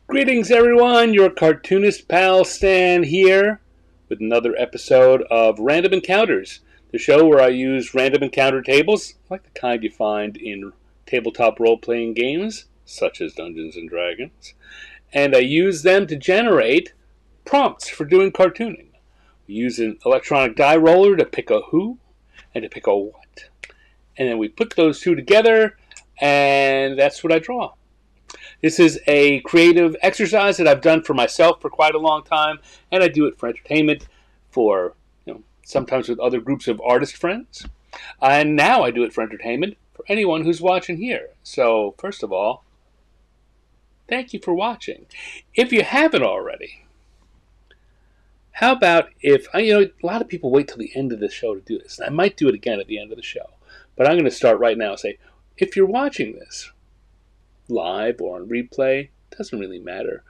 Greetings, everyone. Your cartoonist pal Stan here with another episode of Random Encounters, the show where I use random encounter tables, like the kind you find in tabletop role-playing games, such as Dungeons and Dragons, and I use them to generate prompts for doing cartooning. We use an electronic die roller to pick a who and to pick a what. And then we put those two together, and that's what I draw. This is a creative exercise that I've done for myself for quite a long time, and I do it for entertainment, for sometimes with other groups of artist friends. And now I do it for entertainment for anyone who's watching here. So, first of all, thank you for watching. If you haven't already, how about if, a lot of people wait till the end of the show to do this. And I might do it again at the end of the show. But I'm going to start right now and say, if you're watching this, live or on replay, doesn't really matter.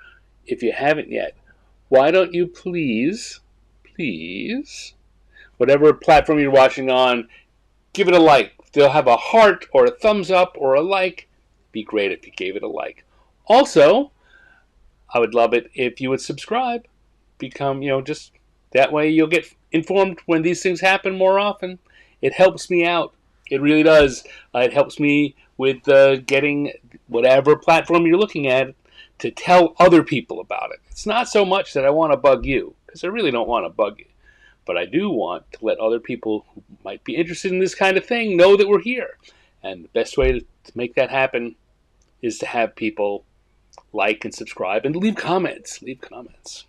If you haven't yet, why don't you please, whatever platform you're watching on, give it a like. They'll have a heart or a thumbs up or a like. It'd be great if you gave it a like. Also, I would love it if you would subscribe. Become, just that way you'll get informed when these things happen more often. It helps me out. It really does. It helps me with getting whatever platform you're looking at to tell other people about it. It's not so much that I want to bug you, because I really don't want to bug you. But I do want to let other people who might be interested in this kind of thing know that we're here. And the best way to make that happen is to have people like and subscribe and leave comments. Leave comments.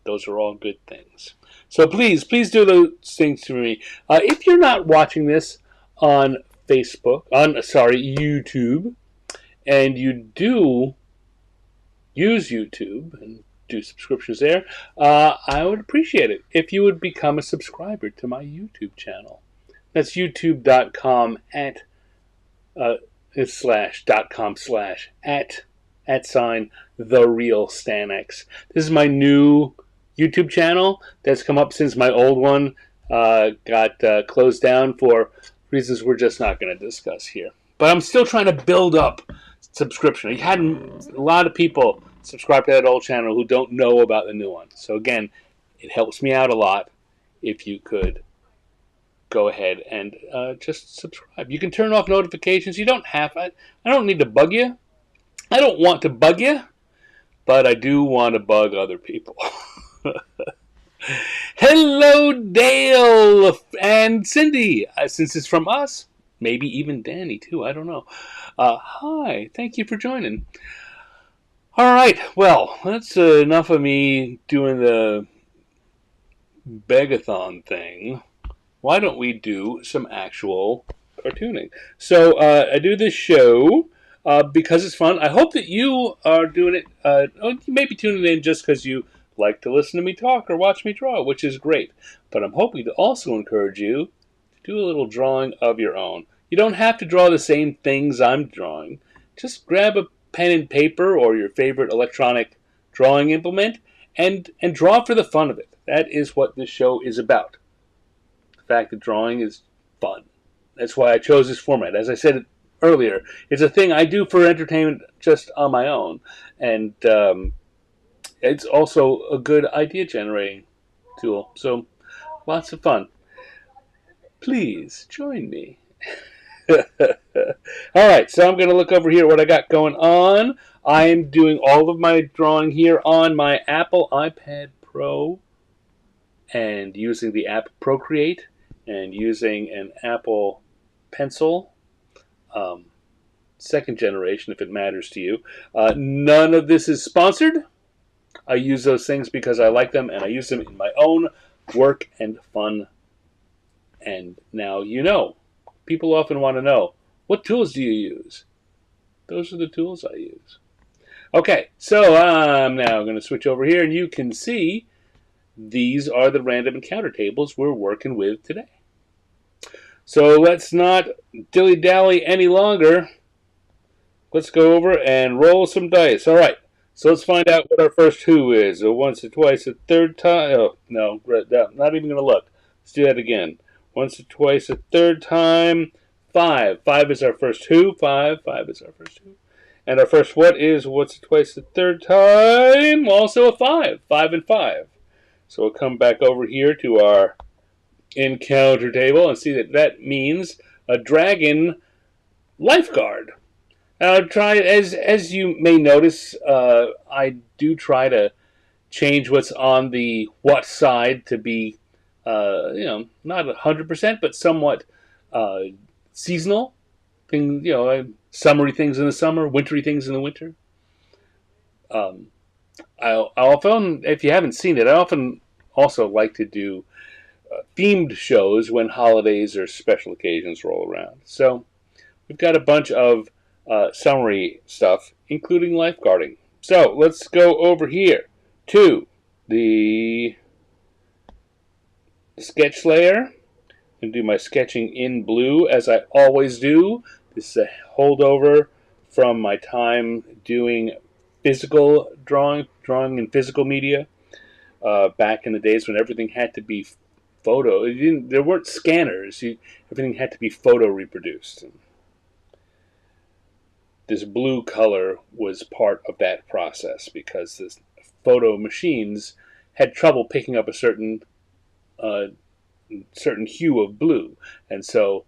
Those are all good things. So please do those things to me. If you're not watching this on YouTube, and you do use YouTube and do subscriptions there, I would appreciate it if you would become a subscriber to my YouTube channel. That's youtube.com /.com/ the real StanX. This is my new YouTube channel that's come up since my old one got closed down for reasons we're just not going to discuss here. But I'm still trying to build up subscription. I had a lot of people subscribe to that old channel who don't know about the new one. So again, it helps me out a lot if you could go ahead and just subscribe. You can turn off notifications. You don't have. I don't need to bug you. I don't want to bug you, but I do want to bug other people. Hello, Dale and Cindy. Since it's from us, maybe even Danny too. I don't know. Hi, thank you for joining. All right, well, that's enough of me doing the begathon thing. Why don't we do some actual cartooning? So I do this show because it's fun. I hope that you are doing it. You may be tuning in just because you like to listen to me talk or watch me draw, which is great. But I'm hoping to also encourage you to do a little drawing of your own. You don't have to draw the same things I'm drawing. Just grab a pen and paper or your favorite electronic drawing implement and draw for the fun of it. That is what this show is about. The fact that drawing is fun. That's why I chose this format. As I said earlier, it's a thing I do for entertainment just on my own. And it's also a good idea generating tool. So lots of fun. Please join me. Alright, so I'm going to look over here what I got going on. I'm doing all of my drawing here on my Apple iPad Pro and using the app Procreate and using an Apple Pencil. Second generation, if it matters to you. None of this is sponsored. I use those things because I like them, and I use them in my own work and fun. And now people often want to know, what tools do you use? Those are the tools I use. Okay, so I'm now going to switch over here, and you can see these are the random encounter tables we're working with today. So let's not dilly-dally any longer. Let's go over and roll some dice. All right. So let's find out what our first who is. A once, a twice, a third time. Oh, no, not even going to look. Let's do that again. Once, a twice, a third time. 5. 5 is our first who. 5 is our first who. And our first what is what's twice the third time? Also a 5. 5 and 5. So we'll come back over here to our encounter table and see that that means a dragon lifeguard. Try as you may notice, I do try to change what's on the what side to be, not 100%, but somewhat uh, seasonal things. Summery things in the summer, wintry things in the winter. Um, I often, if you haven't seen it, I often also like to do themed shows when holidays or special occasions roll around. So we've got a bunch of summary stuff, including lifeguarding. So let's go over here to the sketch layer and do my sketching in blue as I always do. This is a holdover from my time doing physical drawing in physical media back in the days when everything had to be photo. There weren't scanners. Everything had to be photo reproduced. This blue color was part of that process because the photo machines had trouble picking up a uh, certain hue of blue, and so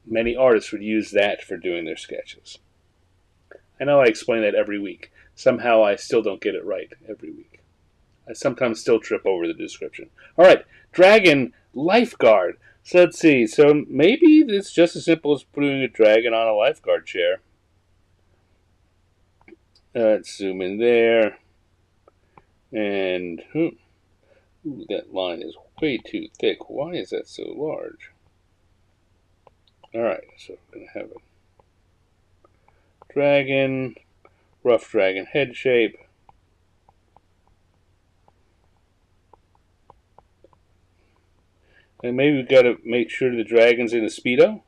many artists would use that for doing their sketches. I know I explain that every week. Somehow I still don't get it right every week. I sometimes still trip over the description. All right, dragon lifeguard. So let's see. So maybe it's just as simple as putting a dragon on a lifeguard chair. Let's zoom in there. And ooh, that line is way too thick. Why is that so large? Alright, so we're going to have a dragon, rough dragon head shape. And maybe we've got to make sure the dragon's in a Speedo.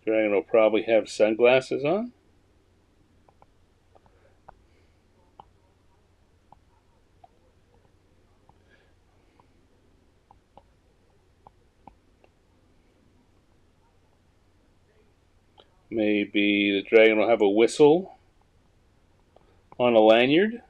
The dragon will probably have sunglasses on. Maybe the dragon will have a whistle on a lanyard.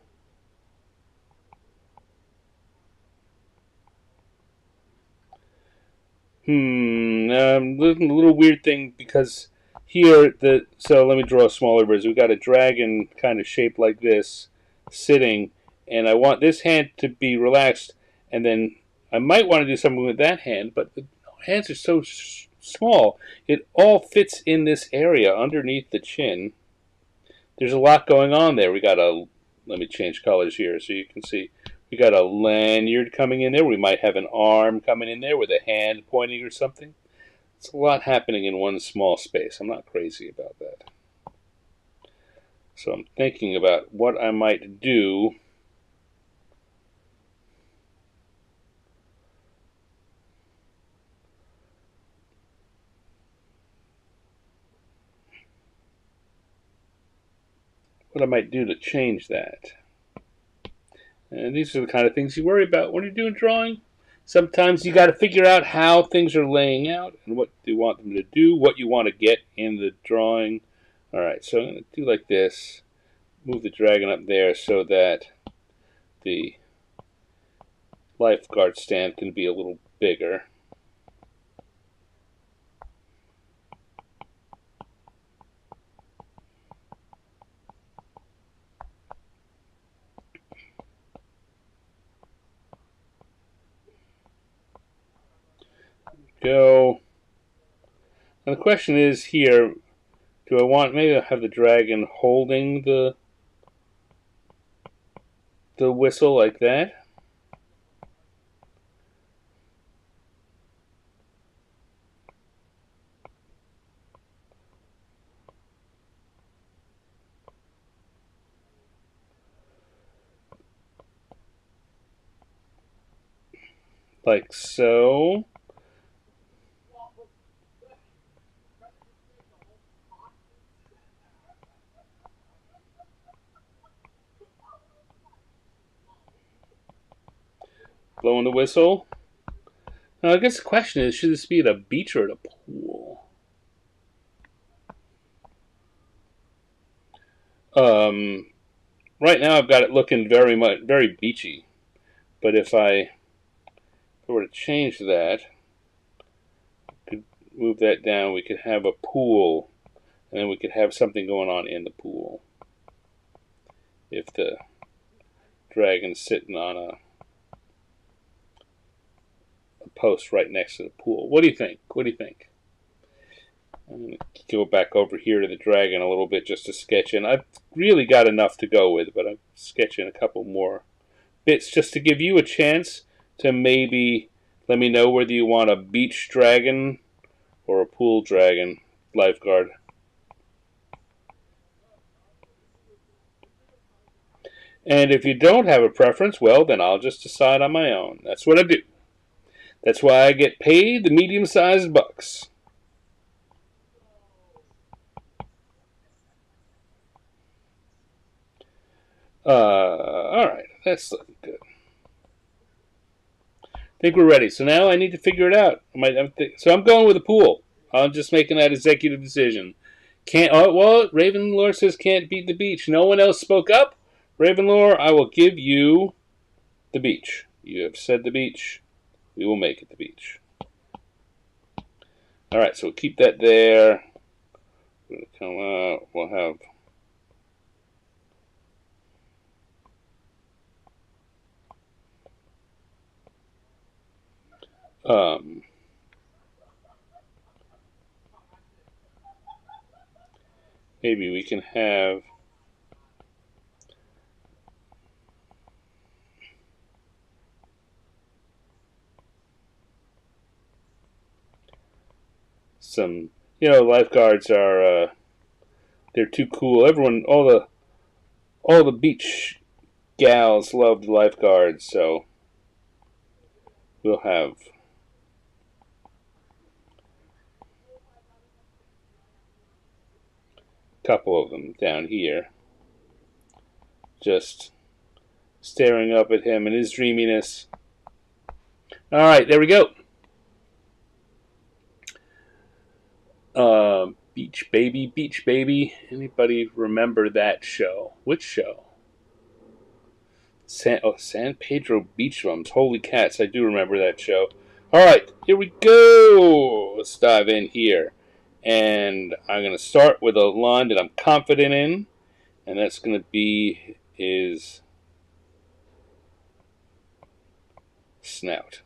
A little weird thing because here, so let me draw a smaller version. We've got a dragon kind of shaped like this, sitting, and I want this hand to be relaxed, and then I might want to do something with that hand, but the hands are so small. It all fits in this area underneath the chin. There's a lot going on there. Let me change colors here so you can see. We got a lanyard coming in there. We might have an arm coming in there with a hand pointing or something. It's a lot happening in one small space. I'm not crazy about that. So I'm thinking about what I might do. What I might do to change that. And these are the kind of things you worry about when you're doing drawing. Sometimes you got to figure out how things are laying out and what you want them to do, what you want to get in the drawing. All right, so I'm going to do like this. Move the dragon up there so that the lifeguard stand can be a little bigger. Go. And the question is here, do I want, maybe I'll have the dragon holding the whistle like that? Like so. Blowing the whistle. Now, I guess the question is, should this be at a beach or at a pool? Right now I've got it looking very beachy. But if I were to change that, could move that down, we could have a pool, and then we could have something going on in the pool. If the dragon's sitting on a post right next to the pool. What do you think? What do you think? I'm going to go back over here to the dragon a little bit just to sketch in. I've really got enough to go with, but I'm sketching a couple more bits just to give you a chance to maybe let me know whether you want a beach dragon or a pool dragon lifeguard. And if you don't have a preference, well, then I'll just decide on my own. That's what I do. That's why I get paid the medium-sized bucks. All right, that's looking good. I think we're ready. So now I need to figure it out. So I'm going with a pool. I'm just making that executive decision. Well, Ravenlore says can't beat the beach. No one else spoke up. Ravenlore, I will give you the beach. You have said the beach. We will make it the beach. All right, so we'll keep that there. We're going to come out. We'll have maybe we can have some, lifeguards are they're too cool. Everyone, all the beach gals love the lifeguards, so we'll have a couple of them down here just staring up at him and his dreaminess. All right, there we go. Beach Baby, Beach Baby. Anybody remember that show? Which show? San Pedro Beach Bums. Holy cats, I do remember that show. All right, here we go. Let's dive in here. And I'm going to start with a line that I'm confident in. And that's going to be his snout.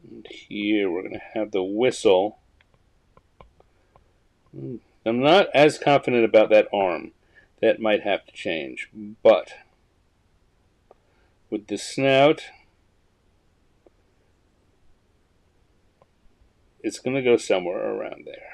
And here we're going to have the whistle. I'm not as confident about that arm. That might have to change. But with the snout, it's going to go somewhere around there.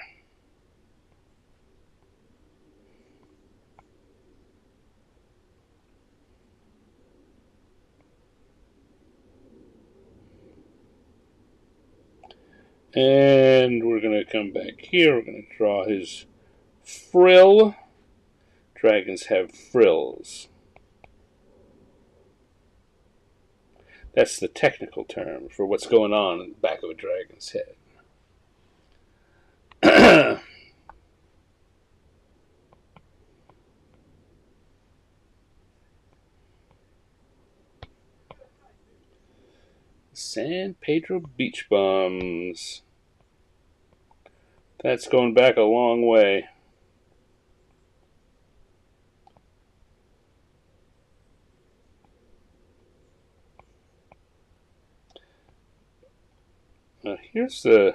And we're going to come back here. We're going to draw his frill. Dragons have frills. That's the technical term for what's going on in the back of a dragon's head. San Pedro Beach Bums. That's going back a long way. Now here's I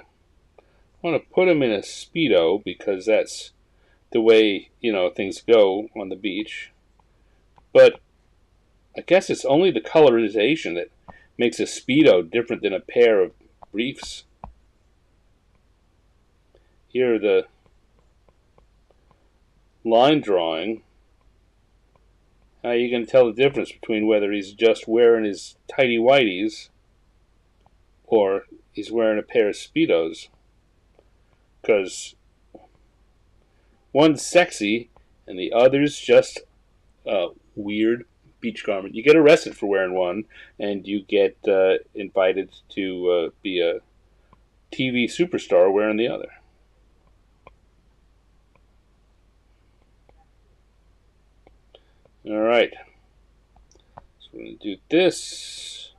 want to put him in a Speedo because that's the way, things go on the beach. But I guess it's only the colorization that makes a Speedo different than a pair of briefs. Here the line drawing. How are you going to tell the difference between whether he's just wearing his tighty whities or he's wearing a pair of Speedos? Because One's sexy, and the other's just a weird beach garment. You get arrested for wearing one, and you get invited to be a TV superstar wearing the other. All right. So we're going to do this.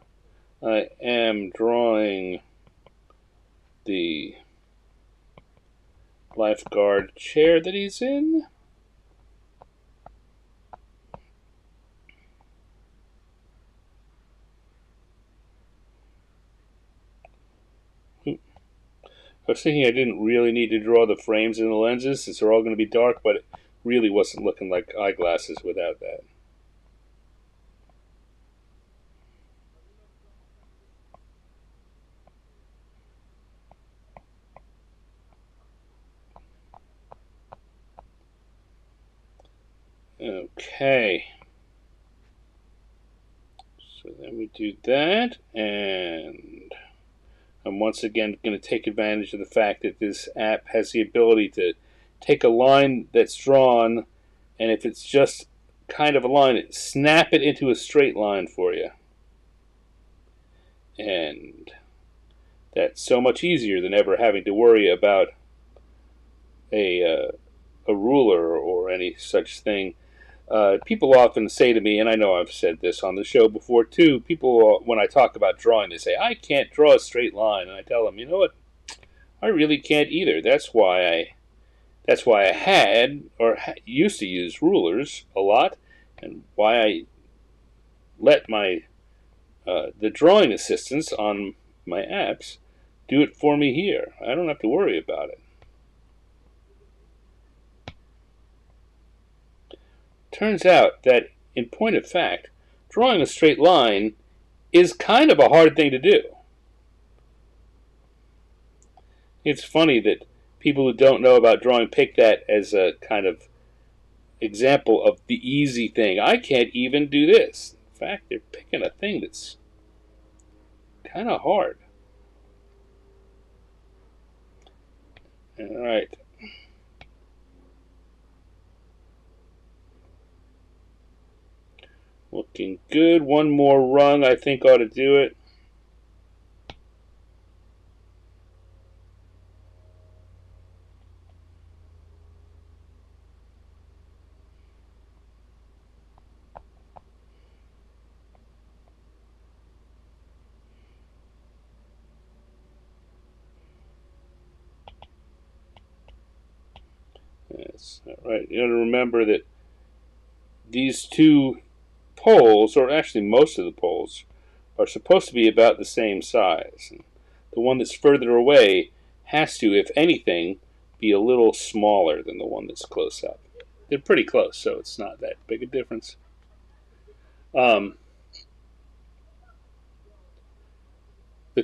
I am drawing the lifeguard chair that he's in. I was thinking I didn't really need to draw the frames and the lenses since they're all going to be dark, but it really wasn't looking like eyeglasses without that. Okay. So then we do that, and I'm once again going to take advantage of the fact that this app has the ability to take a line that's drawn, and if it's just kind of a line, snap it into a straight line for you. And that's so much easier than ever having to worry about a ruler or any such thing. People often say to me, and I know I've said this on the show before too, people, when I talk about drawing, they say, I can't draw a straight line. And I tell them, you know what? I really can't either. That's why I had, or used to use rulers a lot, and why I let my the drawing assistants on my apps do it for me here. I don't have to worry about it. Turns out that, in point of fact, drawing a straight line is kind of a hard thing to do. It's funny that people who don't know about drawing pick that as a kind of example of the easy thing. I can't even do this. In fact, they're picking a thing that's kind of hard. All right. Looking good. One more rung I think ought to do it. That's all right. You got to remember that these two poles, or actually most of the poles, are supposed to be about the same size. And the one that's further away has to, if anything, be a little smaller than the one that's close up. They're pretty close, so it's not that big a difference. The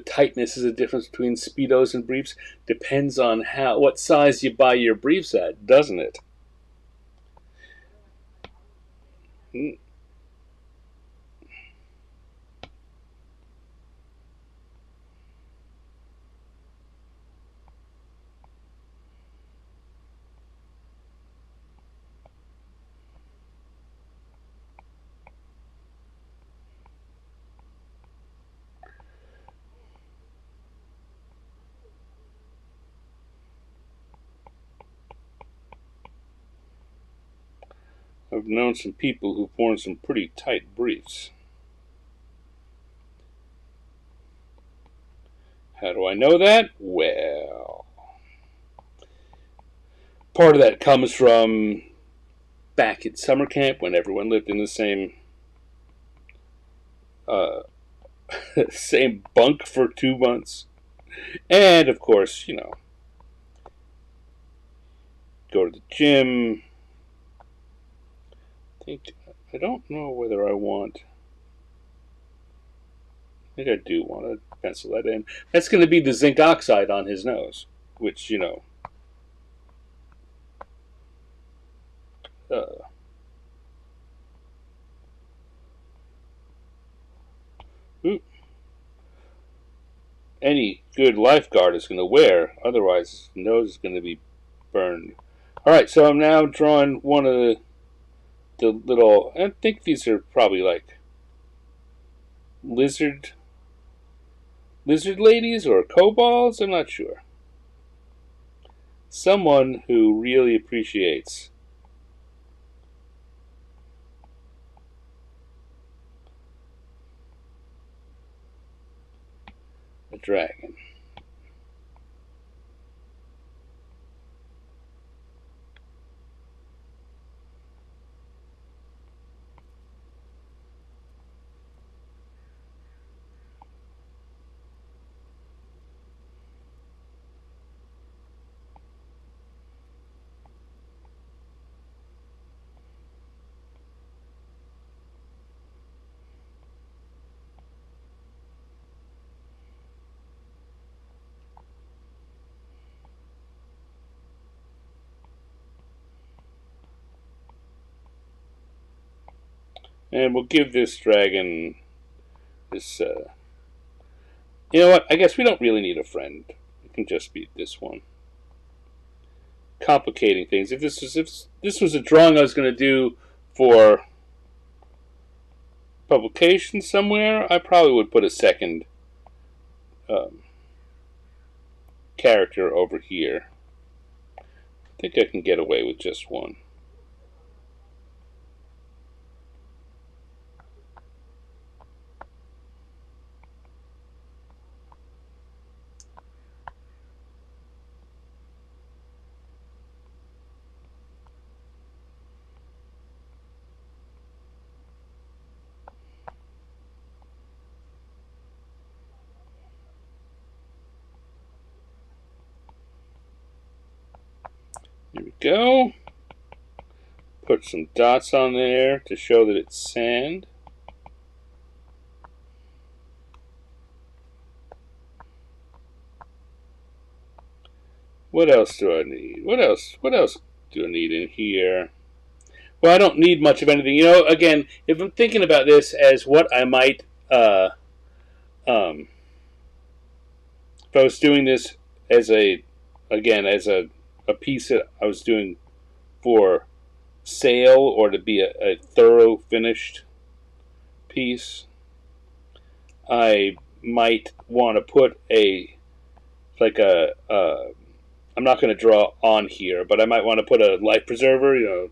tightness is a difference between Speedos and briefs. Depends on what size you buy your briefs at, doesn't it? I've known some people who've worn some pretty tight briefs. How do I know that? Well, part of that comes from back at summer camp when everyone lived in the same same bunk for 2 months. And, of course, go to the gym. I don't know whether I want... I think I do want to pencil that in. That's going to be the zinc oxide on his nose, which, any good lifeguard is going to wear. Otherwise, his nose is going to be burned. Alright, so I'm now drawing one of the little, I think these are probably like lizard ladies or kobolds, I'm not sure. Someone who really appreciates a dragon. And we'll give this dragon this, you know what, I guess we don't really need a friend. It can just be this one. Complicating things. If this was a drawing I was going to do for publication somewhere, I probably would put a second character over here. I think I can get away with just one. Here we go. Put some dots on there to show that it's sand. What else do I need? What else do I need in here? Well, I don't need much of anything. You know, again, if I'm thinking about this as what I might, if I was doing this as a piece that I was doing for sale or to be a thorough finished piece, I might want to put I'm not going to draw on here, but I might want to put a life preserver,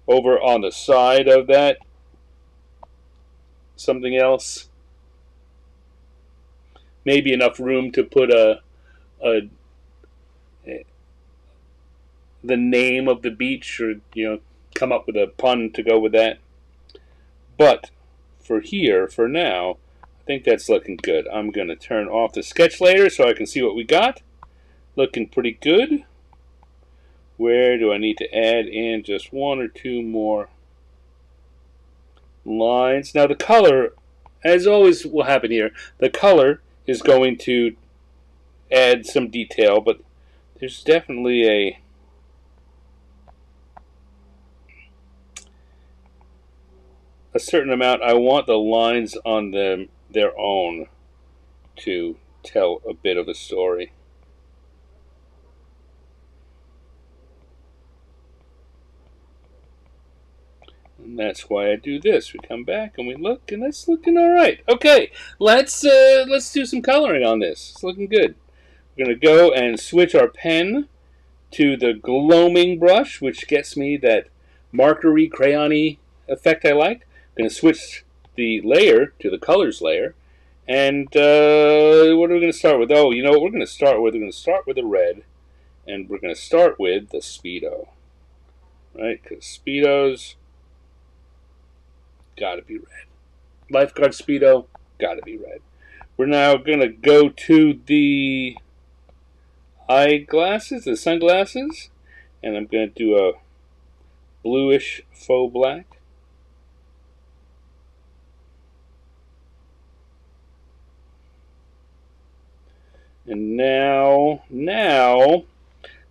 over on the side of that. Something else. Maybe enough room to put the name of the beach, or come up with a pun to go with that. But for now, I think that's looking good. I'm going to turn off the sketch layer so I can see what we got. Looking pretty good. Where do I need to add in just one or two more lines? Now the color, as always will happen here, the color is going to add some detail, but there's definitely a certain amount. I want the lines on them their own to tell a bit of a story. And that's why I do this. We come back and we look, and that's looking all right. Okay, let's do some coloring on this. It's looking good. We're gonna go and switch our pen to the gloaming brush, which gets me that markery, crayony effect I like. I'm gonna switch the layer to the colors layer, and what are we gonna start with? Oh, you know what we're gonna start with? We're gonna start with the red, and we're gonna start with the Speedo, right? Because Speedos gotta be red. Lifeguard Speedo, gotta be red. We're now gonna go to the eyeglasses, the sunglasses, and I'm gonna do a bluish faux black. And now,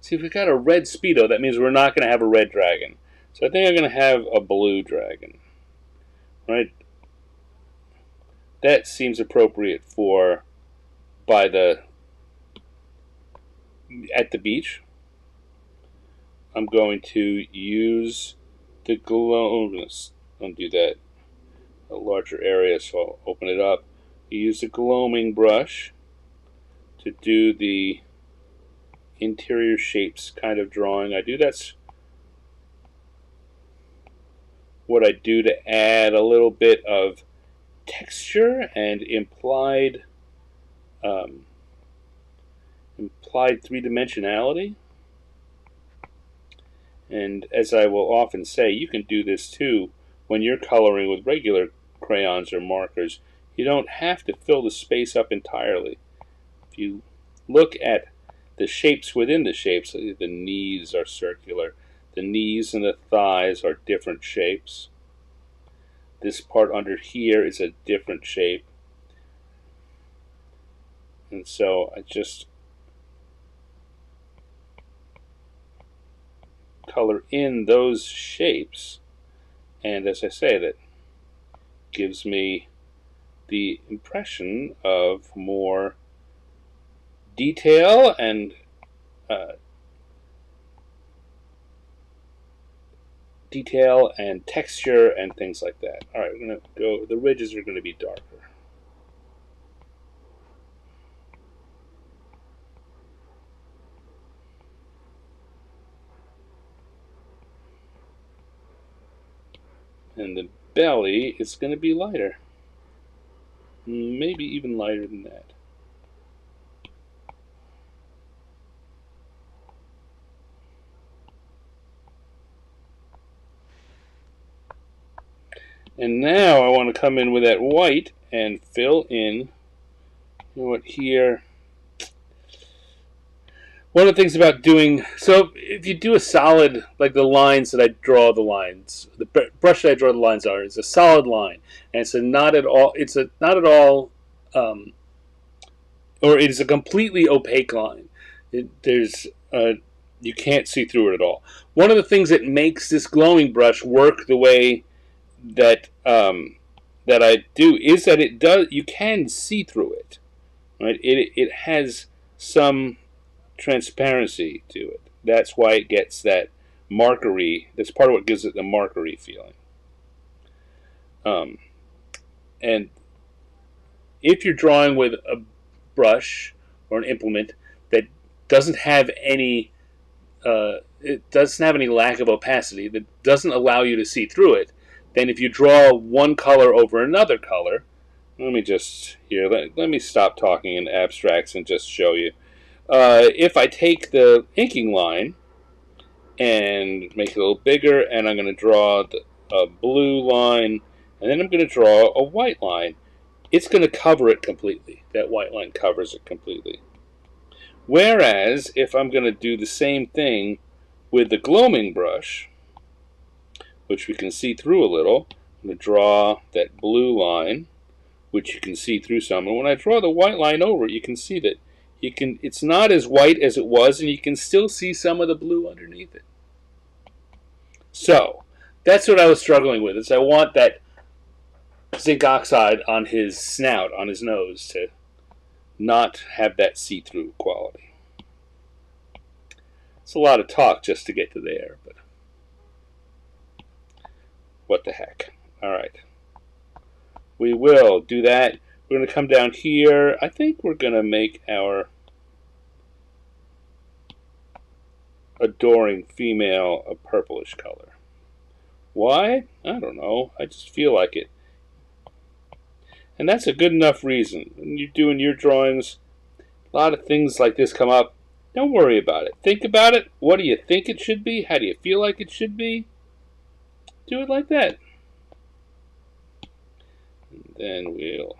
see if we got a red Speedo, that means we're not gonna have a red dragon. So I think I'm gonna have a blue dragon. Right? That seems appropriate for at the beach. I'm going to use the glow. Let's undo that, a larger area, so I'll open it up. Use the gloaming brush to do the interior shapes kind of drawing. That's what I do to add a little bit of texture and implied three-dimensionality. And as I will often say, you can do this too when you're coloring with regular crayons or markers. You don't have to fill the space up entirely. If you look at the shapes within the shapes, the knees are circular. The knees and the thighs are different shapes. This part under here is a different shape. And so I just color in those shapes, and as I say, that gives me the impression of more detail and texture and things like that. Alright, we're going to go, the ridges are going to be darker. And the belly is going to be lighter. Maybe even lighter than that. And now I want to come in with that white and fill in, you know what, here. One of the things about doing, so if you do a solid, like the lines that I draw the lines, the brush that I draw the lines are, is a solid line, and it's not at all, or it is a completely opaque line. You can't see through it at all. One of the things that makes this glowing brush work the way that that I do is that you can see through it, right? It has some transparency to it. That's why it gets that markery. That's part of what gives it the markery feeling. And if you're drawing with a brush or an implement that doesn't have any lack of opacity, that doesn't allow you to see through it, then if you draw one color over another color, let me stop talking in abstracts and just show you. If I take the inking line and make it a little bigger, and I'm going to draw a blue line, and then I'm going to draw a white line, it's going to cover it completely. That white line covers it completely. Whereas, if I'm going to do the same thing with the gloaming brush, which we can see through a little, I'm going to draw that blue line, which you can see through some, and when I draw the white line over it, you can see that it's not as white as it was, and you can still see some of the blue underneath it. So that's what I was struggling with, is I want that zinc oxide on his snout, on his nose, to not have that see-through quality. It's a lot of talk just to get to there, but what the heck. Alright. We will do that. We're going to come down here. I think we're going to make our adoring female a purplish color. Why? I don't know. I just feel like it. And that's a good enough reason. When you're doing your drawings, a lot of things like this come up. Don't worry about it. Think about it. What do you think it should be? How do you feel like it should be? Do it like that. And then we'll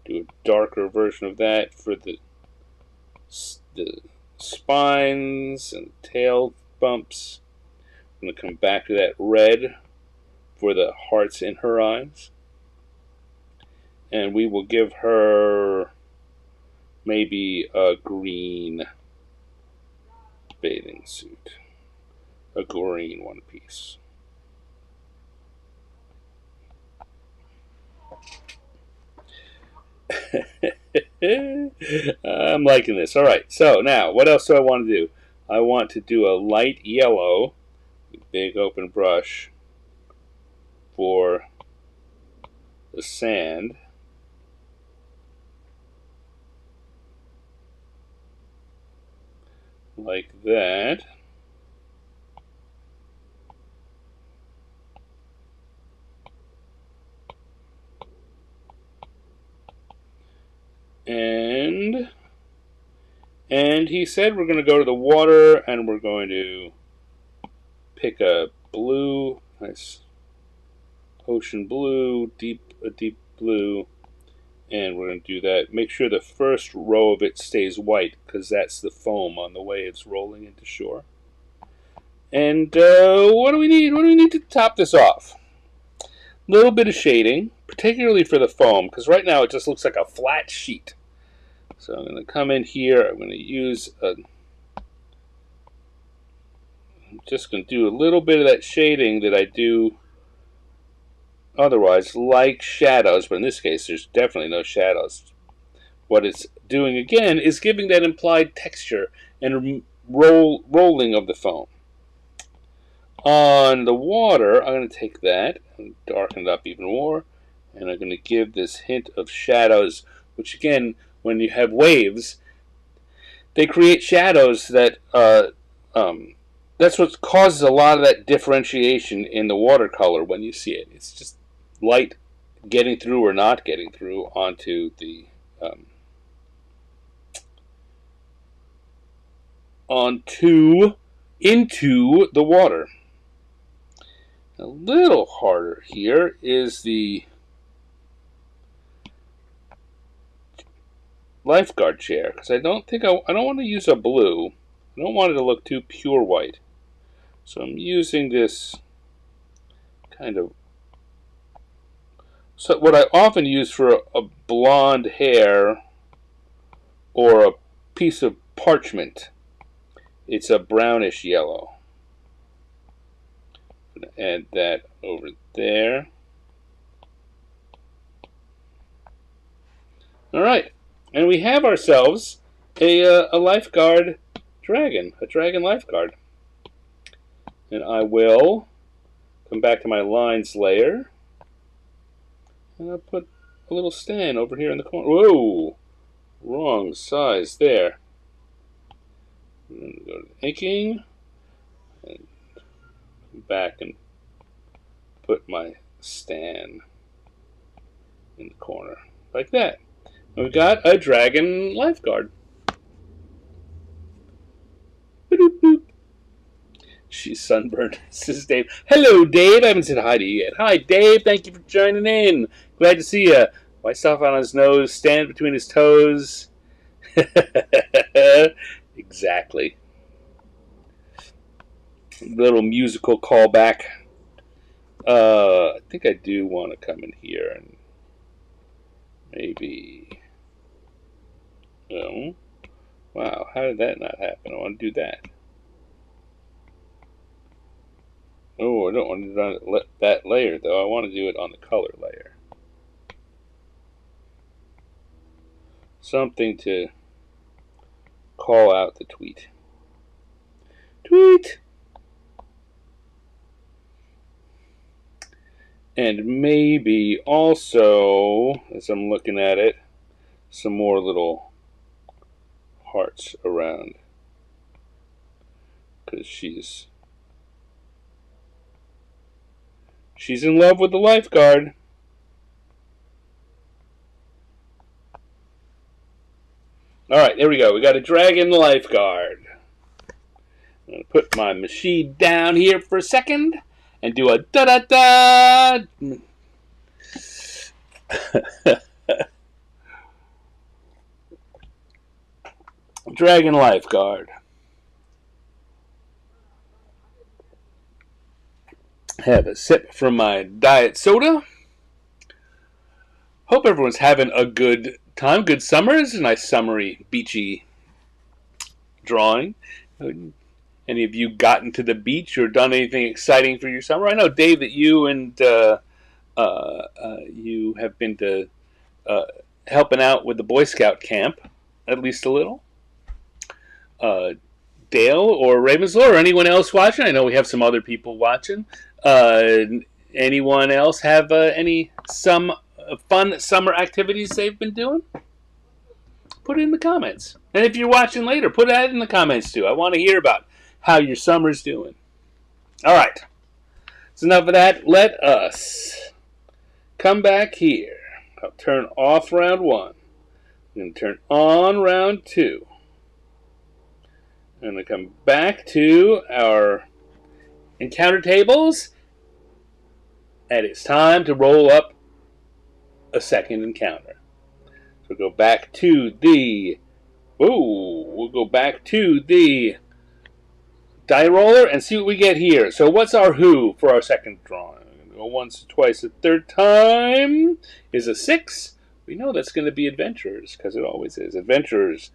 do a darker version of that for the spines and tail bumps. I'm going to come back to that red for the hearts in her eyes. And we will give her maybe a green bathing suit. A green one piece. I'm liking this. Alright, so now, what else do I want to do? I want to do a light yellow, big open brush, for the sand. Like that. And he said we're going to go to the water and we're going to pick a blue, nice ocean blue, a deep blue, and we're going to do that. Make sure the first row of it stays white because that's the foam on the waves rolling into shore. And what do we need? What do we need to top this off? A little bit of shading, particularly for the foam, because right now it just looks like a flat sheet. So I'm going to come in here. I'm going to use I'm just going to do a little bit of that shading that I do otherwise, like shadows, but in this case there's definitely no shadows. What it's doing again is giving that implied texture and rolling of the foam. On the water, I'm going to take that and darken it up even more, and I'm going to give this hint of shadows, which again, when you have waves, they create shadows that that's what causes a lot of that differentiation in the watercolor when you see it. It's just light getting through or not getting through onto the into the water. A little harder here is the lifeguard chair, because I don't want to use a blue. I don't want it to look too pure white. So I'm using this kind of, so what I often use for a blonde hair or a piece of parchment. It's a brownish yellow. I'm going to add that over there. Alright, and we have ourselves a lifeguard dragon, a dragon lifeguard. And I will come back to my lines layer, and I'll put a little stand over here in the corner. Whoa! Wrong size there. I'm going to go to inking, and come back and put my stand in the corner, like that. And we've got a dragon lifeguard. Boop, boop. She's sunburned. This is Dave. Hello, Dave. I haven't said hi to you yet. Hi, Dave. Thank you for joining in. Glad to see you. White stuff on his nose, stand between his toes. Exactly. Little musical callback. I think I do want to come in here and maybe. Oh, wow! How did that not happen? I want to do that. Oh, I don't want to do that layer though. I want to do it on the color layer. Something to call out the tweet. Tweet! And maybe also, as I'm looking at it, some more little hearts around. Because she's in love with the lifeguard. Alright, there we go. We got a dragon lifeguard. I'm going to put my machine down here for a second and do a da-da-da. Dragon lifeguard. Have a sip from my diet soda. Hope everyone's having a good time. Good summer. It's a nice summery, beachy drawing. Any of you gotten to the beach or done anything exciting for your summer? I know, Dave, that you and you have been to helping out with the Boy Scout camp, at least a little. Dale or Ravenslaw or anyone else watching. I know we have some other people watching. Anyone else have some fun summer activities they've been doing? Put it in the comments. And if you're watching later, put that in the comments too. I want to hear about how your summer's doing. All right. So enough of that. Let us come back here. I'll turn off round 1. I'm going to turn on round 2. I'm going to come back to our encounter tables. And it's time to roll up a second encounter. So we'll go back to the die roller and see what we get here. So what's our who for our second drawing? Go once, twice, a third time is a 6. We know that's going to be adventurers because it always is. Adventurers.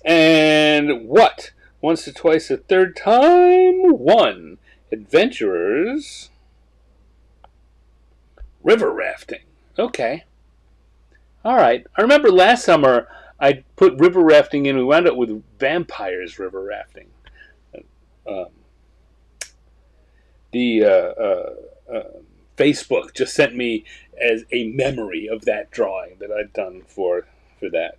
And what? Once or twice, a third time 1. Adventurers. River rafting. Okay. All right. I remember last summer I put river rafting in. We wound up with vampires river rafting. Facebook just sent me as a memory of that drawing that I'd done for that.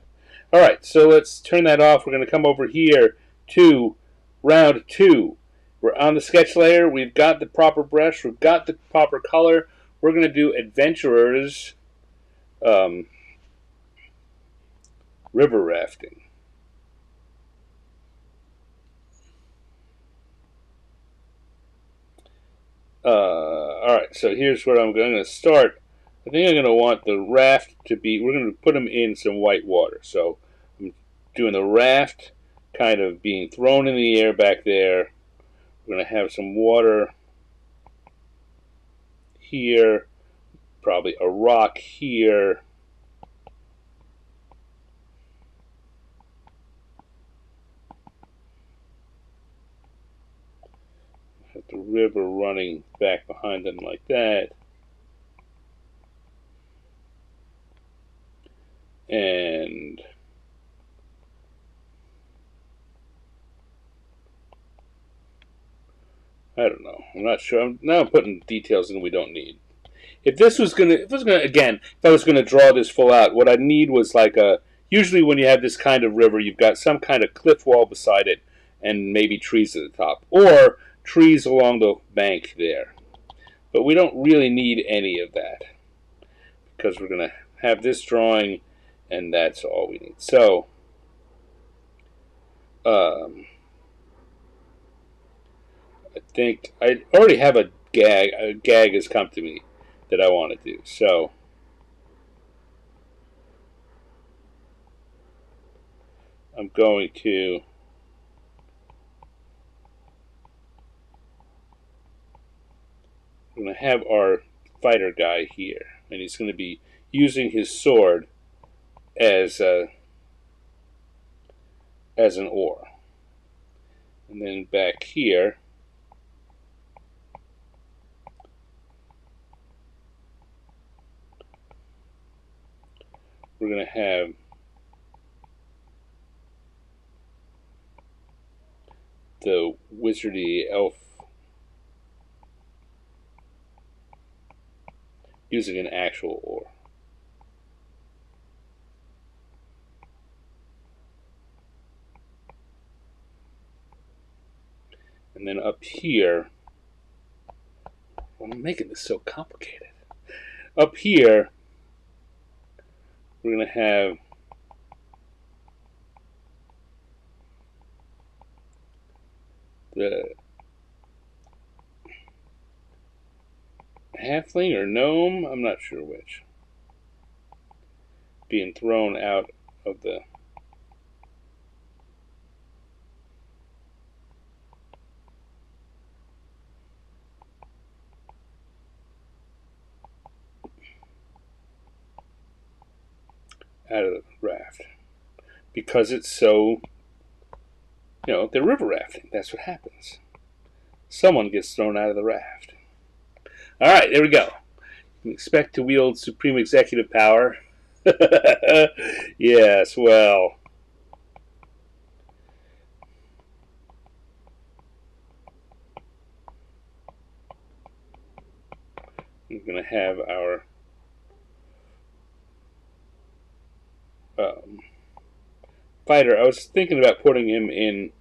All right, so let's turn that off. We're going to come over here to round 2. We're on the sketch layer. We've got the proper brush. We've got the proper color. We're going to do adventurers river rafting. Alright, so here's where I'm going to start. I think I'm going to want the raft to be, we're going to put them in some white water. So I'm doing the raft kind of being thrown in the air back there. We're going to have some water here, probably a rock here. The river running back behind them like that. And I don't know. I'm not sure. Now I'm putting details in we don't need. If I was gonna draw this full out, what I'd need was like usually when you have this kind of river, you've got some kind of cliff wall beside it and maybe trees at the top. Or trees along the bank there. But we don't really need any of that because we're going to have this drawing and that's all we need. So I think I already have a gag. A gag has come to me that I want to do. So I'm going to have our fighter guy here, and he's going to be using his sword as an oar. And then back here, we're going to have the wizardy elf using an actual oar. And then up here, I'm making this so complicated. Up here, we're going to have the halfling or gnome, I'm not sure which, being thrown out of the raft because it's so, they're river rafting. That's what happens. Someone gets thrown out of the raft. All right, there we go. You can expect to wield supreme executive power. Yes, well, We're going to have our fighter. I was thinking about putting him in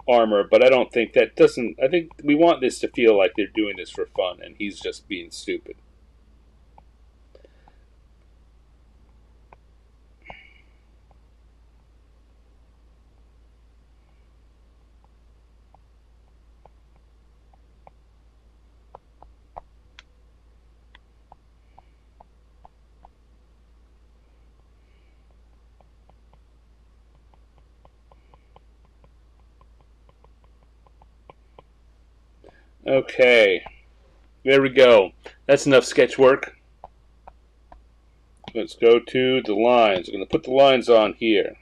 armor, but I don't think that doesn't. I think we want this to feel like they're doing this for fun, and he's just being stupid. Okay, there we go. That's enough sketch work. Let's go to the lines. I'm going to put the lines on here.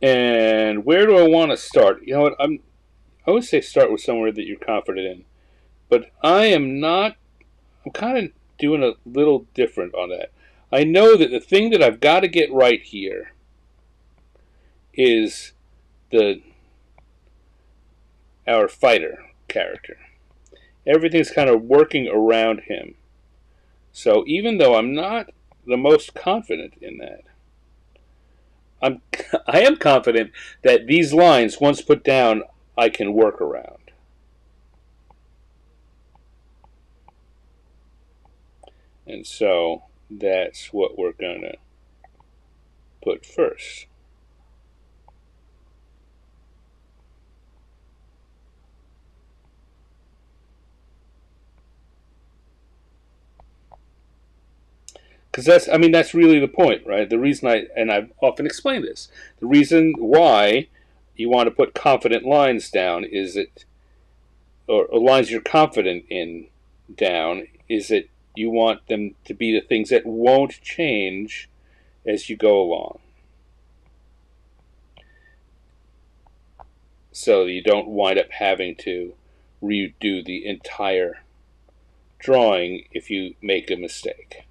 And where do I want to start? You know what? I always say start with somewhere that you're confident in. But I am not. I'm kind of doing a little different on that. I know that the thing that I've got to get right here is our fighter character. Everything's kind of working around him. So even though I'm not the most confident in that, I am confident that these lines, once put down, I can work around. And so that's what we're going to put first. Because that's really the point, right? The reason I've often explained this, the reason why you want to put confident lines down is that, or lines you're confident in down, is that you want them to be the things that won't change as you go along. So you don't wind up having to redo the entire drawing if you make a mistake.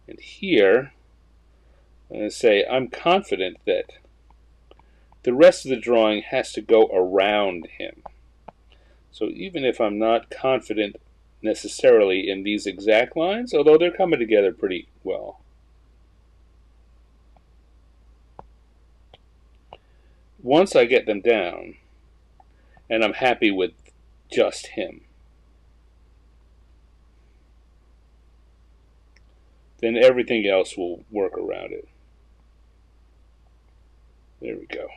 And here, I'm going to say I'm confident that the rest of the drawing has to go around him. So even if I'm not confident necessarily in these exact lines, although they're coming together pretty well, once I get them down, and I'm happy with just him, then everything else will work around it. There we go.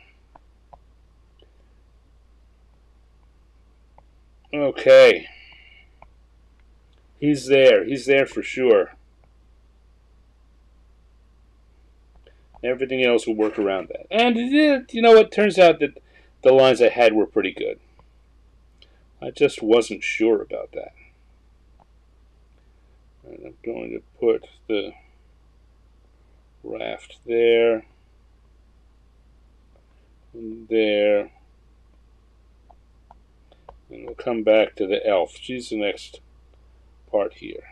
Okay. He's there. He's there for sure. Everything else will work around that. And you know what? Turns out that the lines I had were pretty good. I just wasn't sure about that. And I'm going to put the raft there, and there, and we'll come back to the elf. She's the next part here.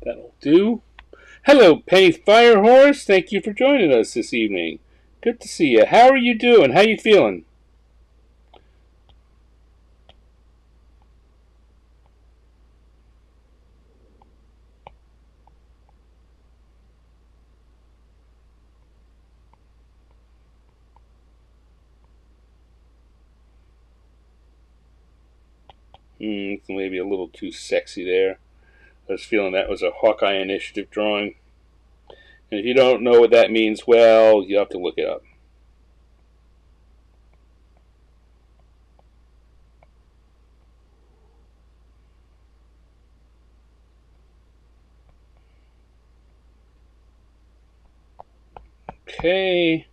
That'll do. Hello, Penny Firehorse. Thank you for joining us this evening. Good to see you. How are you doing? How you feeling? Maybe a little too sexy there. I was feeling that was a Hawkeye Initiative drawing. And if you don't know what that means, well, you have to look it up. Okay.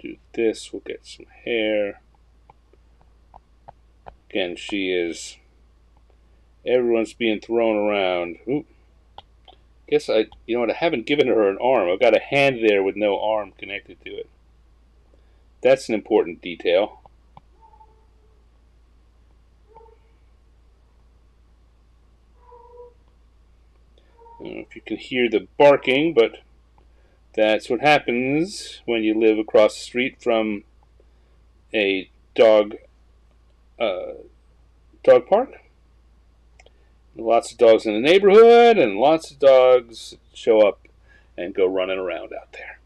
do this. We'll get some hair. Again, everyone's being thrown around. Ooh. Guess you know what, I haven't given her an arm. I've got a hand there with no arm connected to it. That's an important detail. I don't know if you can hear the barking, but that's what happens when you live across the street from a dog park. Lots of dogs in the neighborhood, and lots of dogs show up and go running around out there.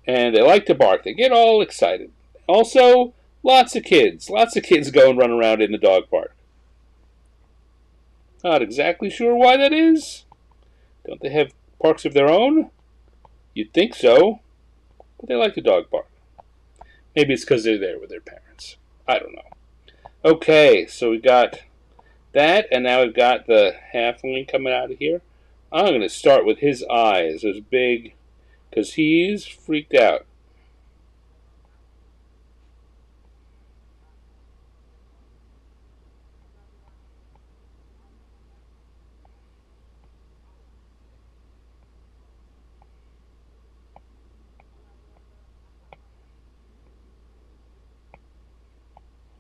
And they like to bark. They get all excited. Also, lots of kids. Lots of kids go and run around in the dog park. Not exactly sure why that is. Don't they have parks of their own? You'd think so. But they like the dog park. Maybe it's because they're there with their parents. I don't know. Okay, so we got that, and now we've got the halfling coming out of here. I'm going to start with his eyes. Those big, because he's freaked out.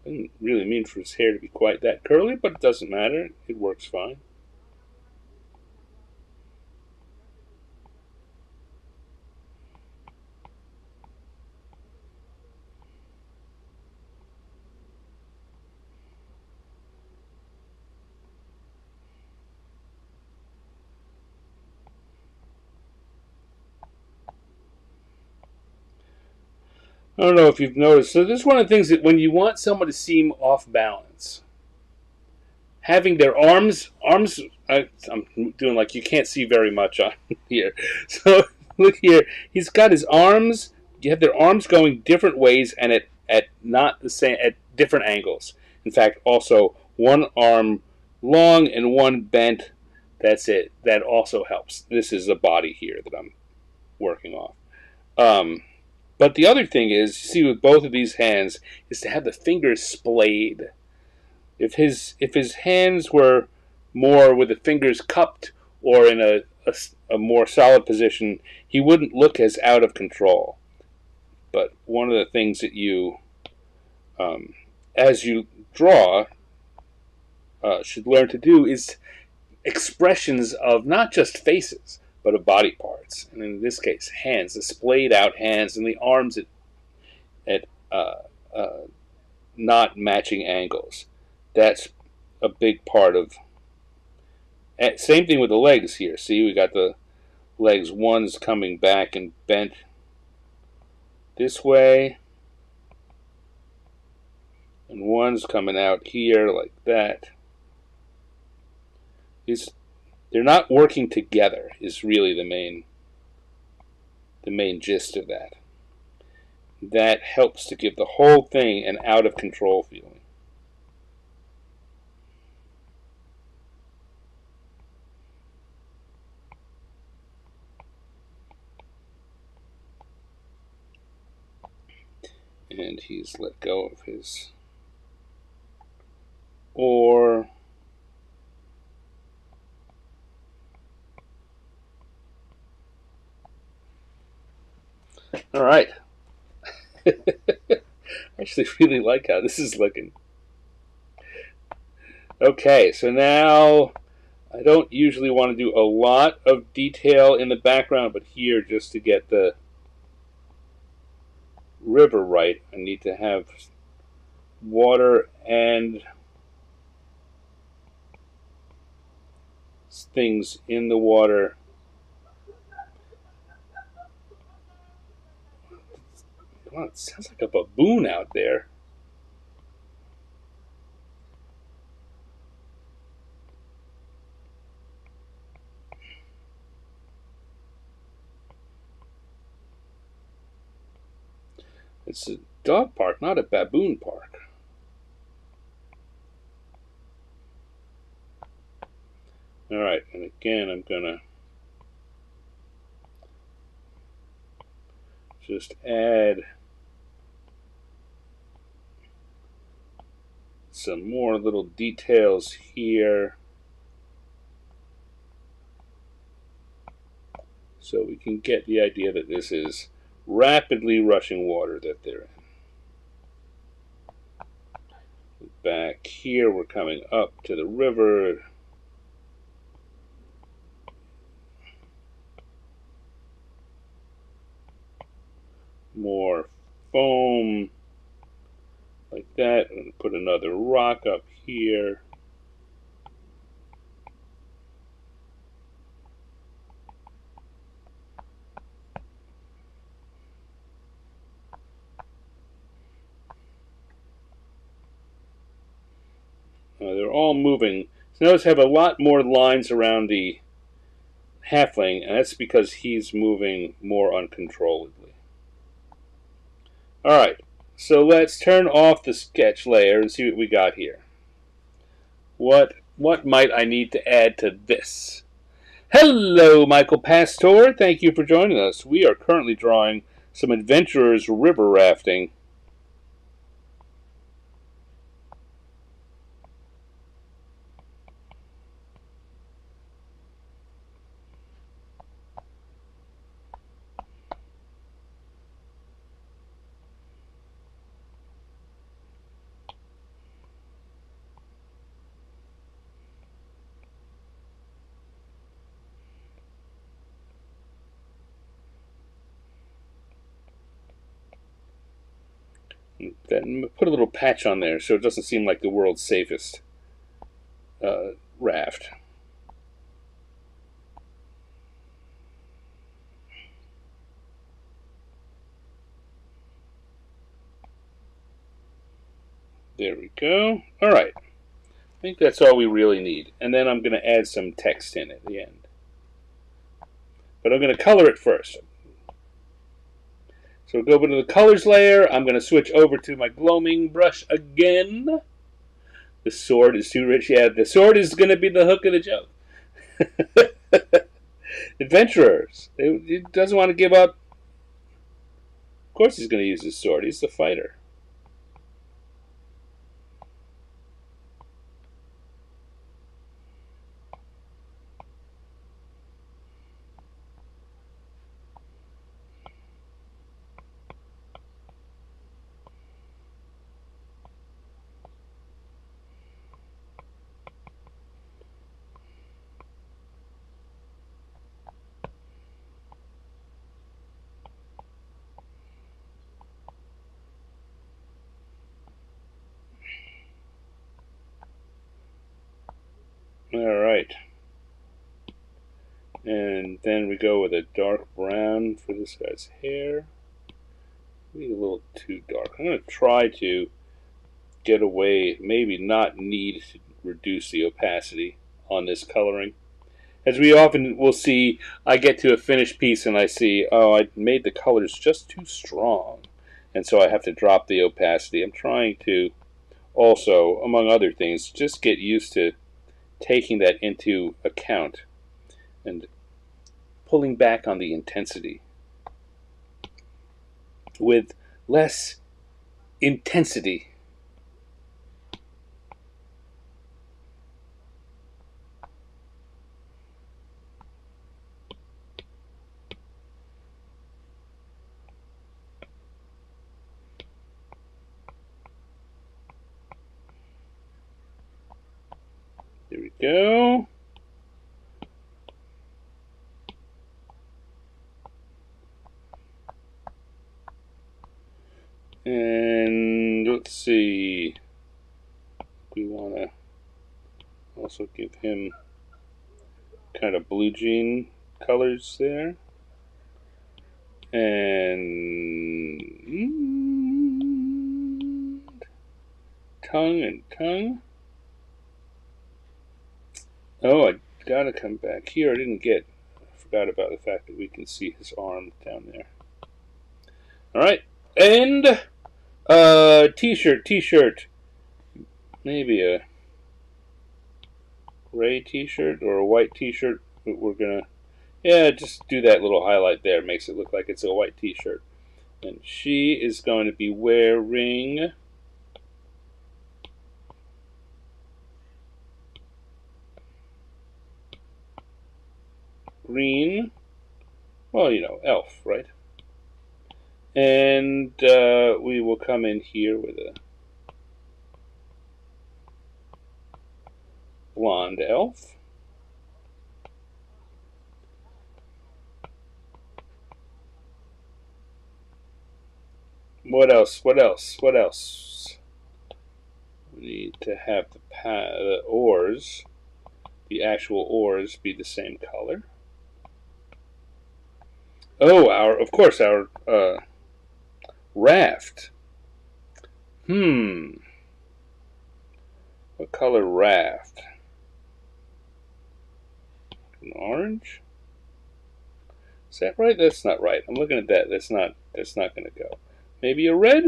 I didn't really mean for his hair to be quite that curly, but it doesn't matter. It works fine. I don't know if you've noticed. So this is one of the things that when you want someone to seem off balance, having their arms, I'm doing like you can't see very much on here. So look here, he's got his arms. You have their arms going different ways and at not the same, at different angles. In fact, also one arm long and one bent. That's it. That also helps. This is the body here that I'm working off. But the other thing is, you see with both of these hands, is to have the fingers splayed. If his hands were more with the fingers cupped or in a more solid position, he wouldn't look as out of control. But one of the things that you, as you draw, should learn to do is expressions of not just faces, but of body parts. And in this case, hands, the splayed out hands, and the arms at not matching angles. That's a big part of. Same thing with the legs here. See, we got the legs. One's coming back and bent this way, and one's coming out here like that. They're not working together is really the main gist of that. That helps to give the whole thing an out of control feeling. And he's let go of his oar. All right. I actually really like how this is looking. Okay, so now I don't usually want to do a lot of detail in the background, but here, just to get the river right, I need to have water and things in the water. Wow, it sounds like a baboon out there. It's a dog park, not a baboon park. Alright, and again I'm gonna just add some more little details here so we can get the idea that this is rapidly rushing water that they're in. Back here, we're coming up to the river. More foam like that. I'm going to put another rock up here. They're all moving. So notice I have a lot more lines around the halfling, and that's because he's moving more uncontrollably. Alright, so let's turn off the sketch layer and see what we got here. What might I need to add to this? Hello, Michael Pastor. Thank you for joining us. We are currently drawing some adventurers river rafting. Then put a little patch on there so it doesn't seem like the world's safest raft. There we go. Alright. I think that's all we really need. And then I'm going to add some text in at the end. But I'm going to color it first. So we'll go over to the colors layer. I'm going to switch over to my gloaming brush again. The sword is too rich. Yeah, the sword is going to be the hook of the joke. Adventurers. He doesn't want to give up. Of course he's going to use his sword. He's the fighter. Alright. And then we go with a dark brown for this guy's hair. Maybe a little too dark. I'm going to try to get away, maybe not need to reduce the opacity on this coloring. As we often will see, I get to a finished piece and I see, oh, I made the colors just too strong. And so I have to drop the opacity. I'm trying to also, among other things, just get used to taking that into account and pulling back on the intensity with less intensity. There we go. And let's see. We want to also give him kind of blue jean colors there. And tongue and tongue. Oh, I gotta come back here. I forgot about the fact that we can see his arm down there. Alright, and t-shirt. Maybe a gray t-shirt or a white t-shirt. We're gonna, yeah, just do that little highlight there. Makes it look like it's a white t-shirt. And she is going to be wearing green. Well, you know, elf, right? And we will come in here with a blonde elf. What else? What else? What else? We need to have the oars, the actual oars, be the same color. Oh, of course, our raft. What color raft? An orange? Is that right? That's not right. I'm looking at that. That's not going to go. Maybe a red?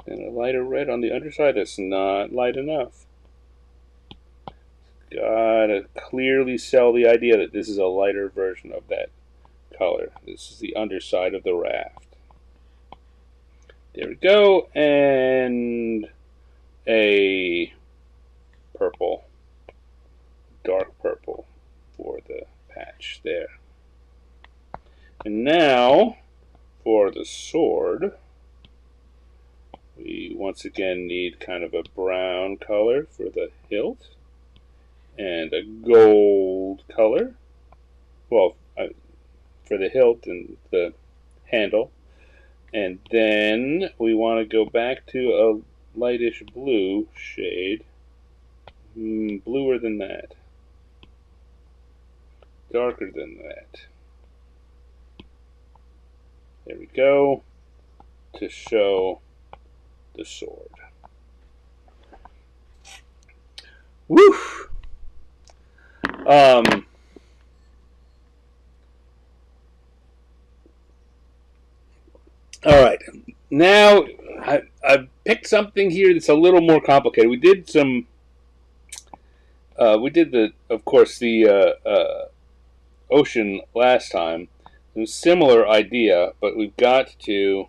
And a lighter red on the underside. That's not light enough. Gotta clearly sell the idea that this is a lighter version of that color. This is the underside of the raft. There we go. And a purple, dark purple for the patch there. And now for the sword, we once again need kind of a brown color for the hilt and a gold color, well, for the hilt and the handle. And then we want to go back to a lightish blue shade, bluer than that, darker than that. There we go, to show the sword. Woo! All right, now I've picked something here that's a little more complicated. We did some, of course, the ocean last time. It was a similar idea, but we've got to,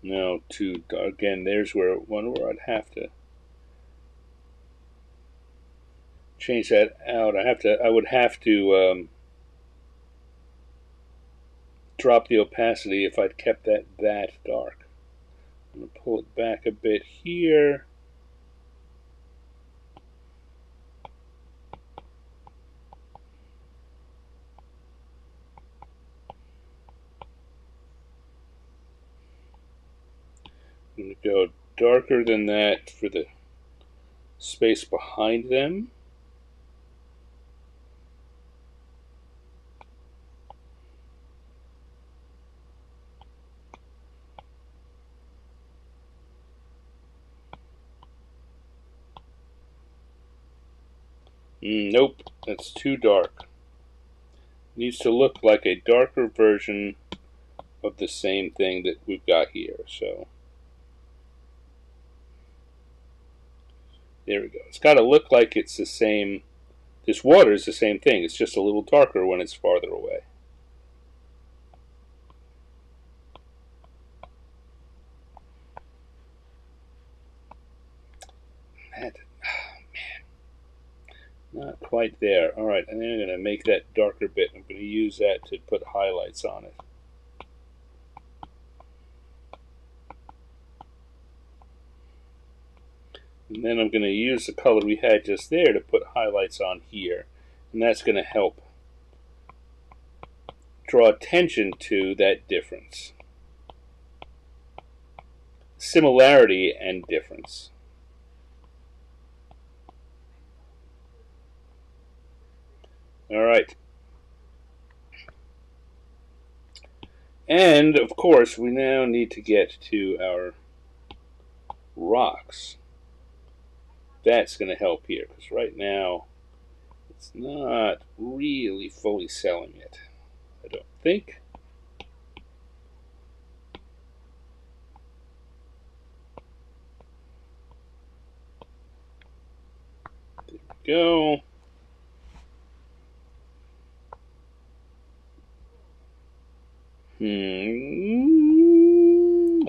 again, there's where I'd have to change that out. I would have to drop the opacity if I'd kept that dark. I'm going to pull it back a bit here. I'm going to go darker than that for the space behind them. Nope, that's too dark. It needs to look like a darker version of the same thing that we've got here. So there we go. It's got to look like it's the same. This water is the same thing. It's just a little darker when it's farther away. Not quite there. All right, and then I'm going to make that darker bit. I'm going to use that to put highlights on it. And then I'm going to use the color we had just there to put highlights on here. And that's going to help draw attention to that difference. Similarity and difference. All right. And, of course, we now need to get to our rocks. That's going to help here, because right now It's not really fully selling it, I don't think. There we go.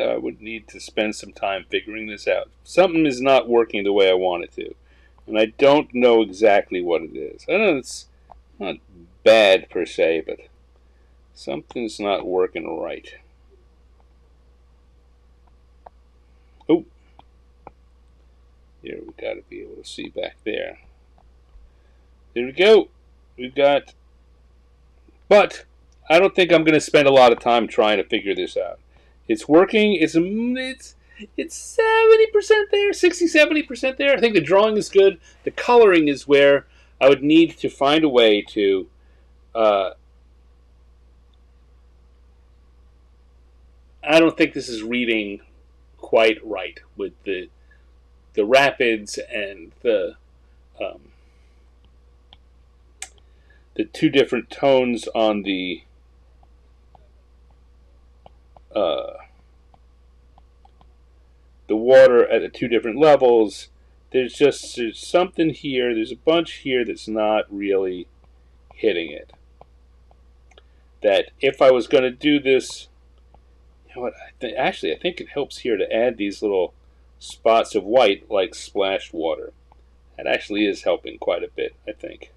I would need to spend some time figuring this out. Something is not working the way I want it to. And I don't know exactly what it is. I know it's not bad per se, but something's not working right. Oh, here we got to be able to see back there. There we go. We've got, but I don't think I'm going to spend a lot of time trying to figure this out. It's working. It's 70% there, 60-70% there. I think the drawing is good. The coloring is where I would need to find a way to I don't think this is reading quite right with the rapids and the two different tones on the water at the two different levels. There's something here. There's a bunch here that's not really hitting it. That if I was going to do this, you know what? Actually, I think it helps here to add these little spots of white like splashed water. That actually is helping quite a bit, I think.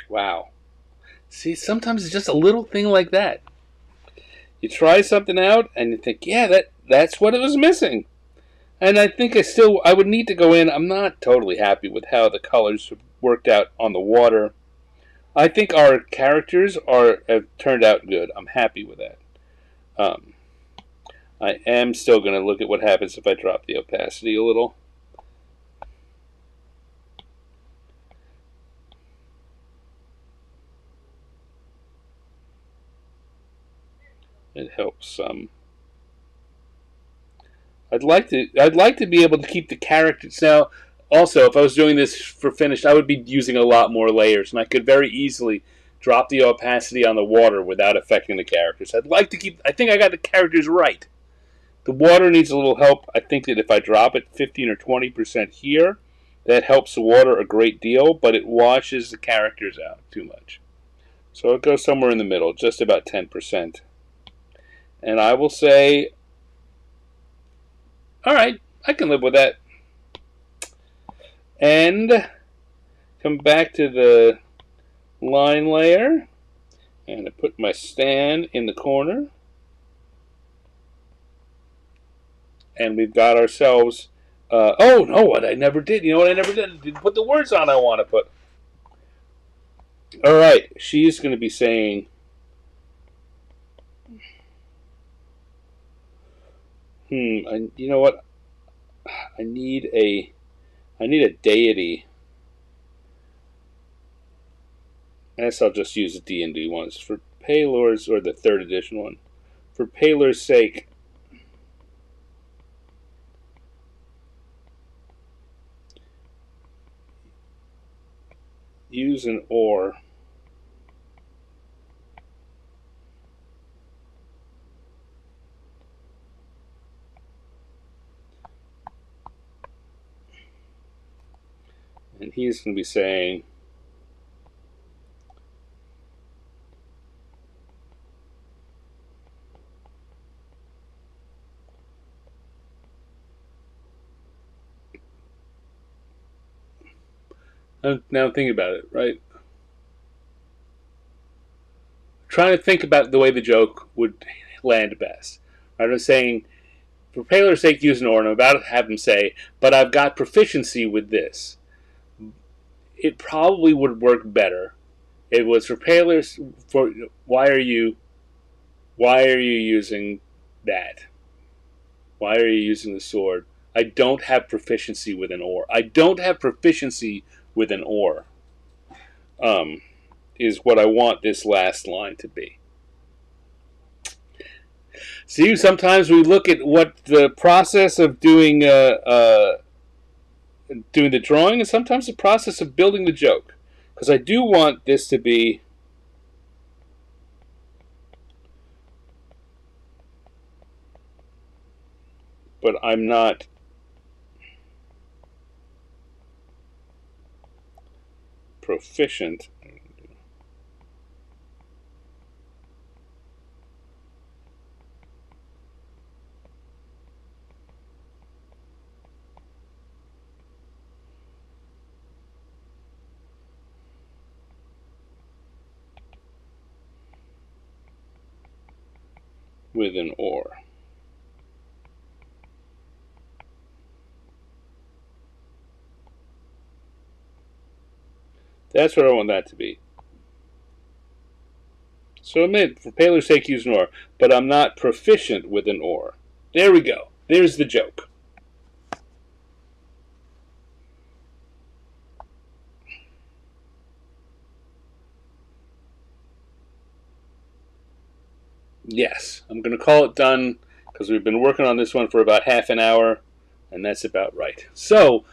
Wow. See, sometimes it's just a little thing like that. You try something out and you think, yeah, that's what it was missing. And I think I would need to go in. I'm not totally happy with how the colors have worked out on the water. I think our characters have turned out good. I'm happy with that. I am still going to look at what happens if I drop the opacity a little. It helps some. I'd like to be able to keep the characters. Now, also, if I was doing this for finished, I would be using a lot more layers, and I could very easily drop the opacity on the water without affecting the characters. I'd like to keep. I think I got the characters right. The water needs a little help. I think that if I drop it 15 or 20% here, that helps the water a great deal, but it washes the characters out too much. So it goes somewhere in the middle, just about 10%. And I will say, all right, I can live with that. And come back to the line layer, and I put my stand in the corner. And we've got ourselves, oh no, what I never did. You know what I never did? I didn't put the words on I want to put. All right, she's going to be saying, you know what? I need a deity. I guess I'll just use the D&D ones for Paylor's, or the 3rd edition one. For Paylor's sake, use an oar. And he's going to be saying, now think about it, right? Trying to think about the way the joke would land best. Right? I'm saying, for Paylor's sake, use an oar, and I'm about to have him say, but I've got proficiency with this. It probably would work better. It was for Paylor's. Why are you using that? Why are you using the sword? I don't have proficiency with an oar. I don't have proficiency with an oar. Is what I want this last line to be. See, sometimes we look at what the process of doing the drawing, and sometimes the process of building the joke. Because I do want this to be but I'm not proficient. With an oar. That's what I want that to be. So admit, for payload's sake, use an oar, but I'm not proficient with an oar. There we go. There's the joke. Yes, I'm going to call it done because we've been working on this one for about half an hour, and that's about right. So,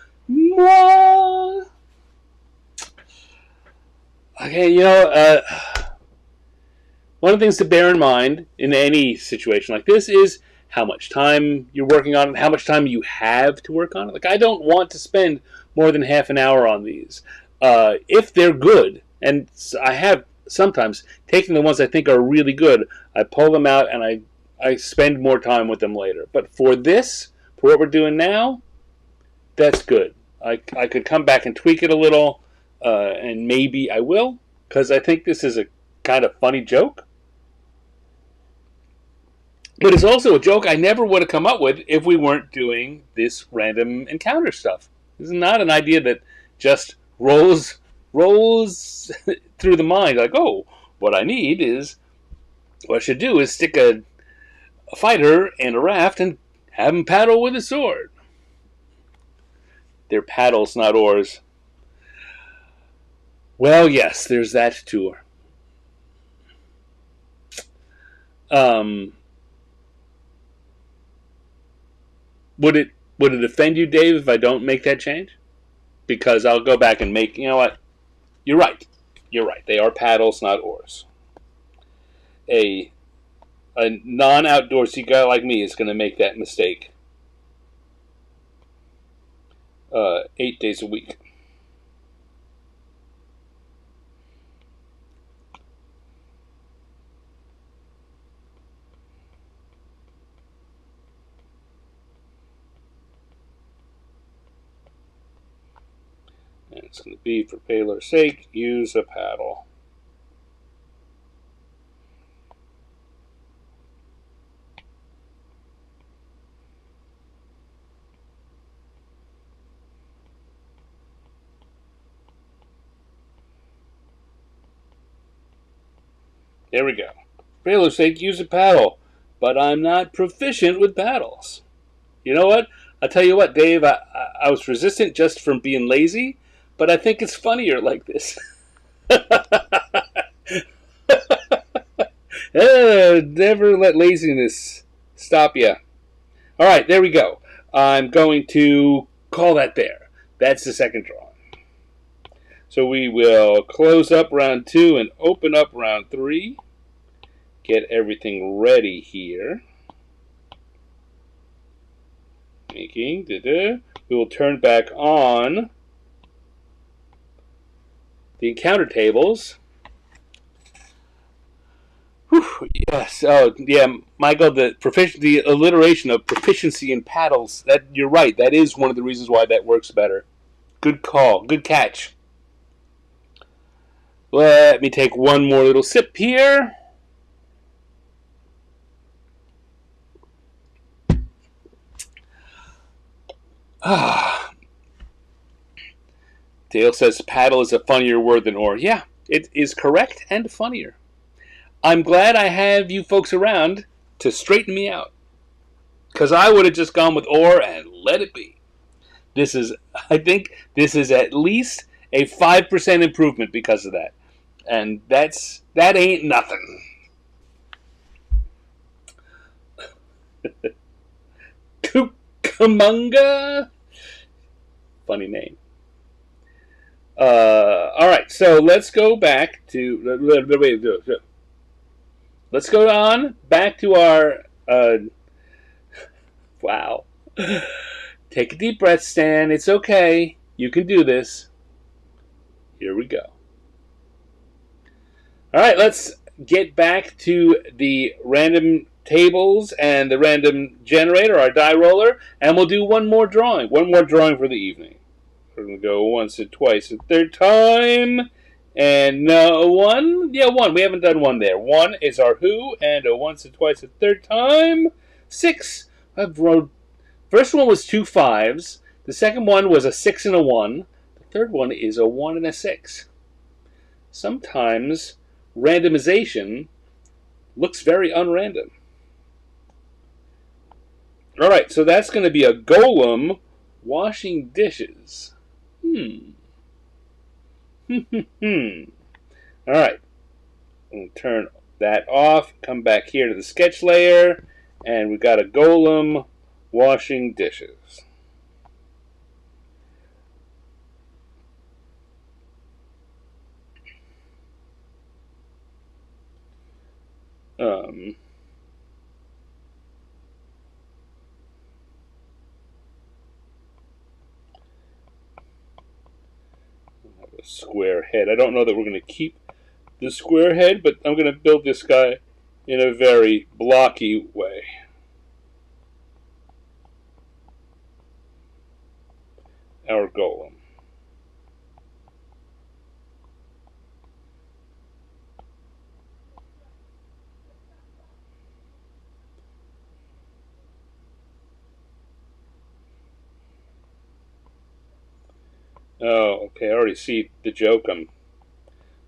okay, one of the things to bear in mind in any situation like this is how much time you're working on it, how much time you have to work on it. Like, I don't want to spend more than half an hour on these. If they're good, and I have sometimes taken the ones I think are really good, I pull them out and I spend more time with them later. But for this, for what we're doing now, that's good. I could come back and tweak it a little, and maybe I will, because I think this is a kind of funny joke. But it's also a joke I never would have come up with if we weren't doing this random encounter stuff. This is not an idea that just rolls through the mind. Like, oh, what I need is, what I should do is stick a fighter in a raft and have him paddle with a sword. They're paddles, not oars. Well, yes, there's that too. Would it offend you, Dave, if I don't make that change? Because I'll go back and make, you know what? You're right. They are paddles, not oars. A non-outdoorsy guy like me is going to make that mistake 8 days a week. And it's going to be, for payload's sake, use a paddle. There we go. For payload's sake, use a paddle. But I'm not proficient with paddles. You know what? I'll tell you what, Dave, I was resistant just from being lazy, but I think it's funnier like this. Never let laziness stop you. All right, there we go. I'm going to call that there. That's the second drawing. So we will close up round 2 and open up round 3. Get everything ready here. Making, we will turn back on the encounter tables. Whew, yes. Oh, yeah, Michael. The alliteration of proficiency in paddles. That you're right. That is one of the reasons why that works better. Good call. Good catch. Let me take one more little sip here. Dale says paddle is a funnier word than oar. Yeah, it is correct and funnier. I'm glad I have you folks around to straighten me out. Because I would have just gone with oar and let it be. I think this is at least a 5% improvement because of that. And that ain't nothing. Cucamonga. Funny name. All right, so let's go back to. Let's go on back to our. Wow. Take a deep breath, Stan. It's okay. You can do this. Here we go. All right, let's get back to the random tables and the random generator, our die roller, and we'll do one more drawing. One more drawing for the evening. We're going to go once and twice a third time. And no, one. Yeah, one. We haven't done one there. One is our who, and a once and twice a third time. 6. I've wrote. First one was 2 5s. The second one was a 6 and a 1. The third one is a 1 and a 6. Sometimes randomization looks very unrandom. All right, so that's going to be a golem washing dishes. All right, we'll turn that off. Come back here to the sketch layer, and we've got a golem washing dishes. Square head. I don't know that we're going to keep the square head, but I'm going to build this guy in a very blocky way. Our golem. Oh, okay, I already see the joke.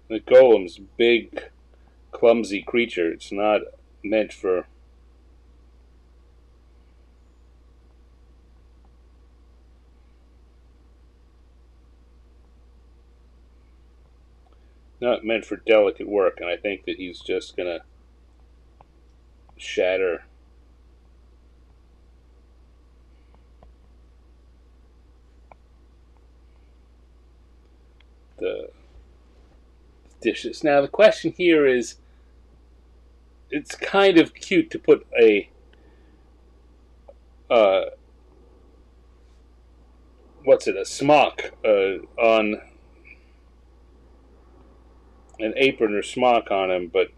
The golem's big, clumsy creature. It's not meant for... Not meant for delicate work, and I think that he's just gonna shatter the dishes. Now the question here is, it's kind of cute to put a a smock on an apron or smock on him, but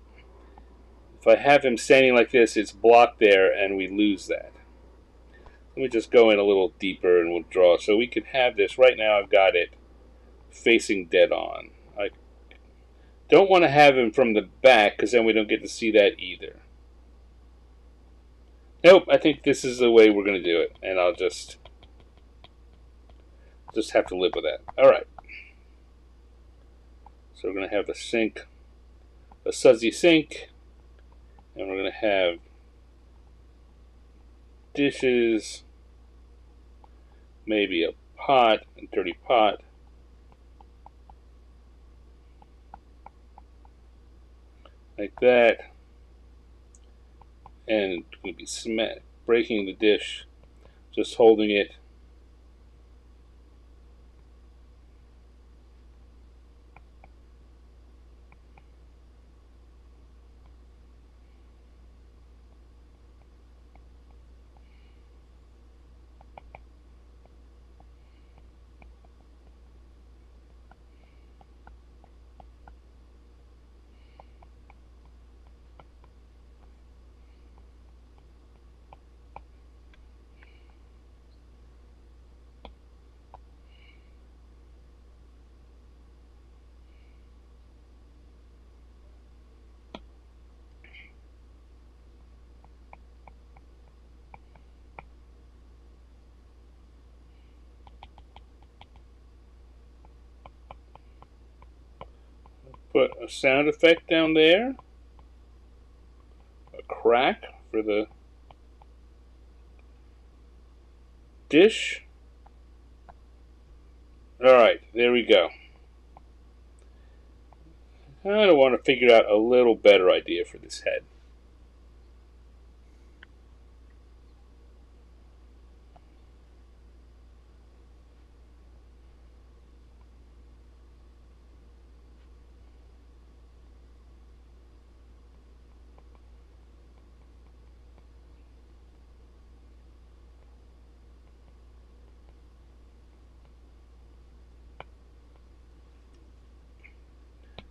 if I have him standing like this, it's blocked there and we lose that. Let me just go in a little deeper and we'll draw. So we can have this. Right now I've got it facing dead on. I don't want to have him from the back because then we don't get to see that either. Nope, I think this is the way we're going to do it, and I'll just have to live with that. Alright. So we're going to have the sink, a sudsy sink, and we're going to have dishes, maybe a pot, a dirty pot, like that, and it's going to be breaking the dish, just holding it. Put a sound effect down there, a crack for the dish. Alright, there we go. I don't want to figure out a little better idea for this head.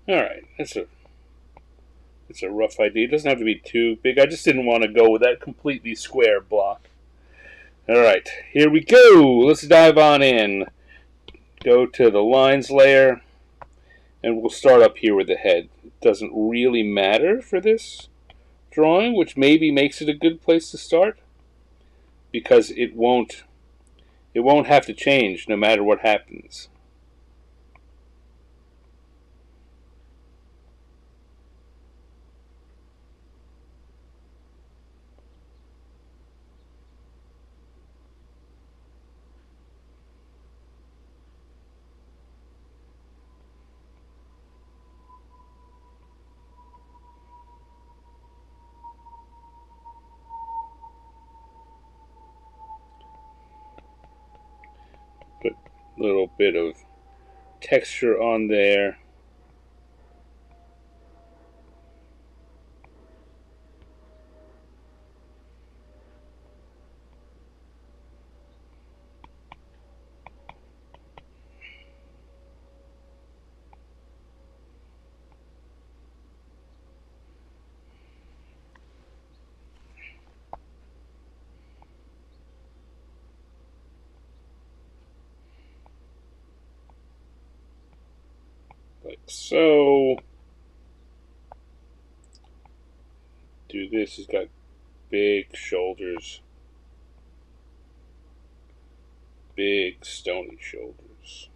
Alright, that's a rough idea. It doesn't have to be too big. I just didn't want to go with that completely square block. Alright, here we go. Let's dive on in. Go to the lines layer, and we'll start up here with the head. It doesn't really matter for this drawing, which maybe makes it a good place to start, because it won't have to change no matter what happens. Put a little bit of texture on there. Like so. Do this. He's got big shoulders. Big stony shoulders.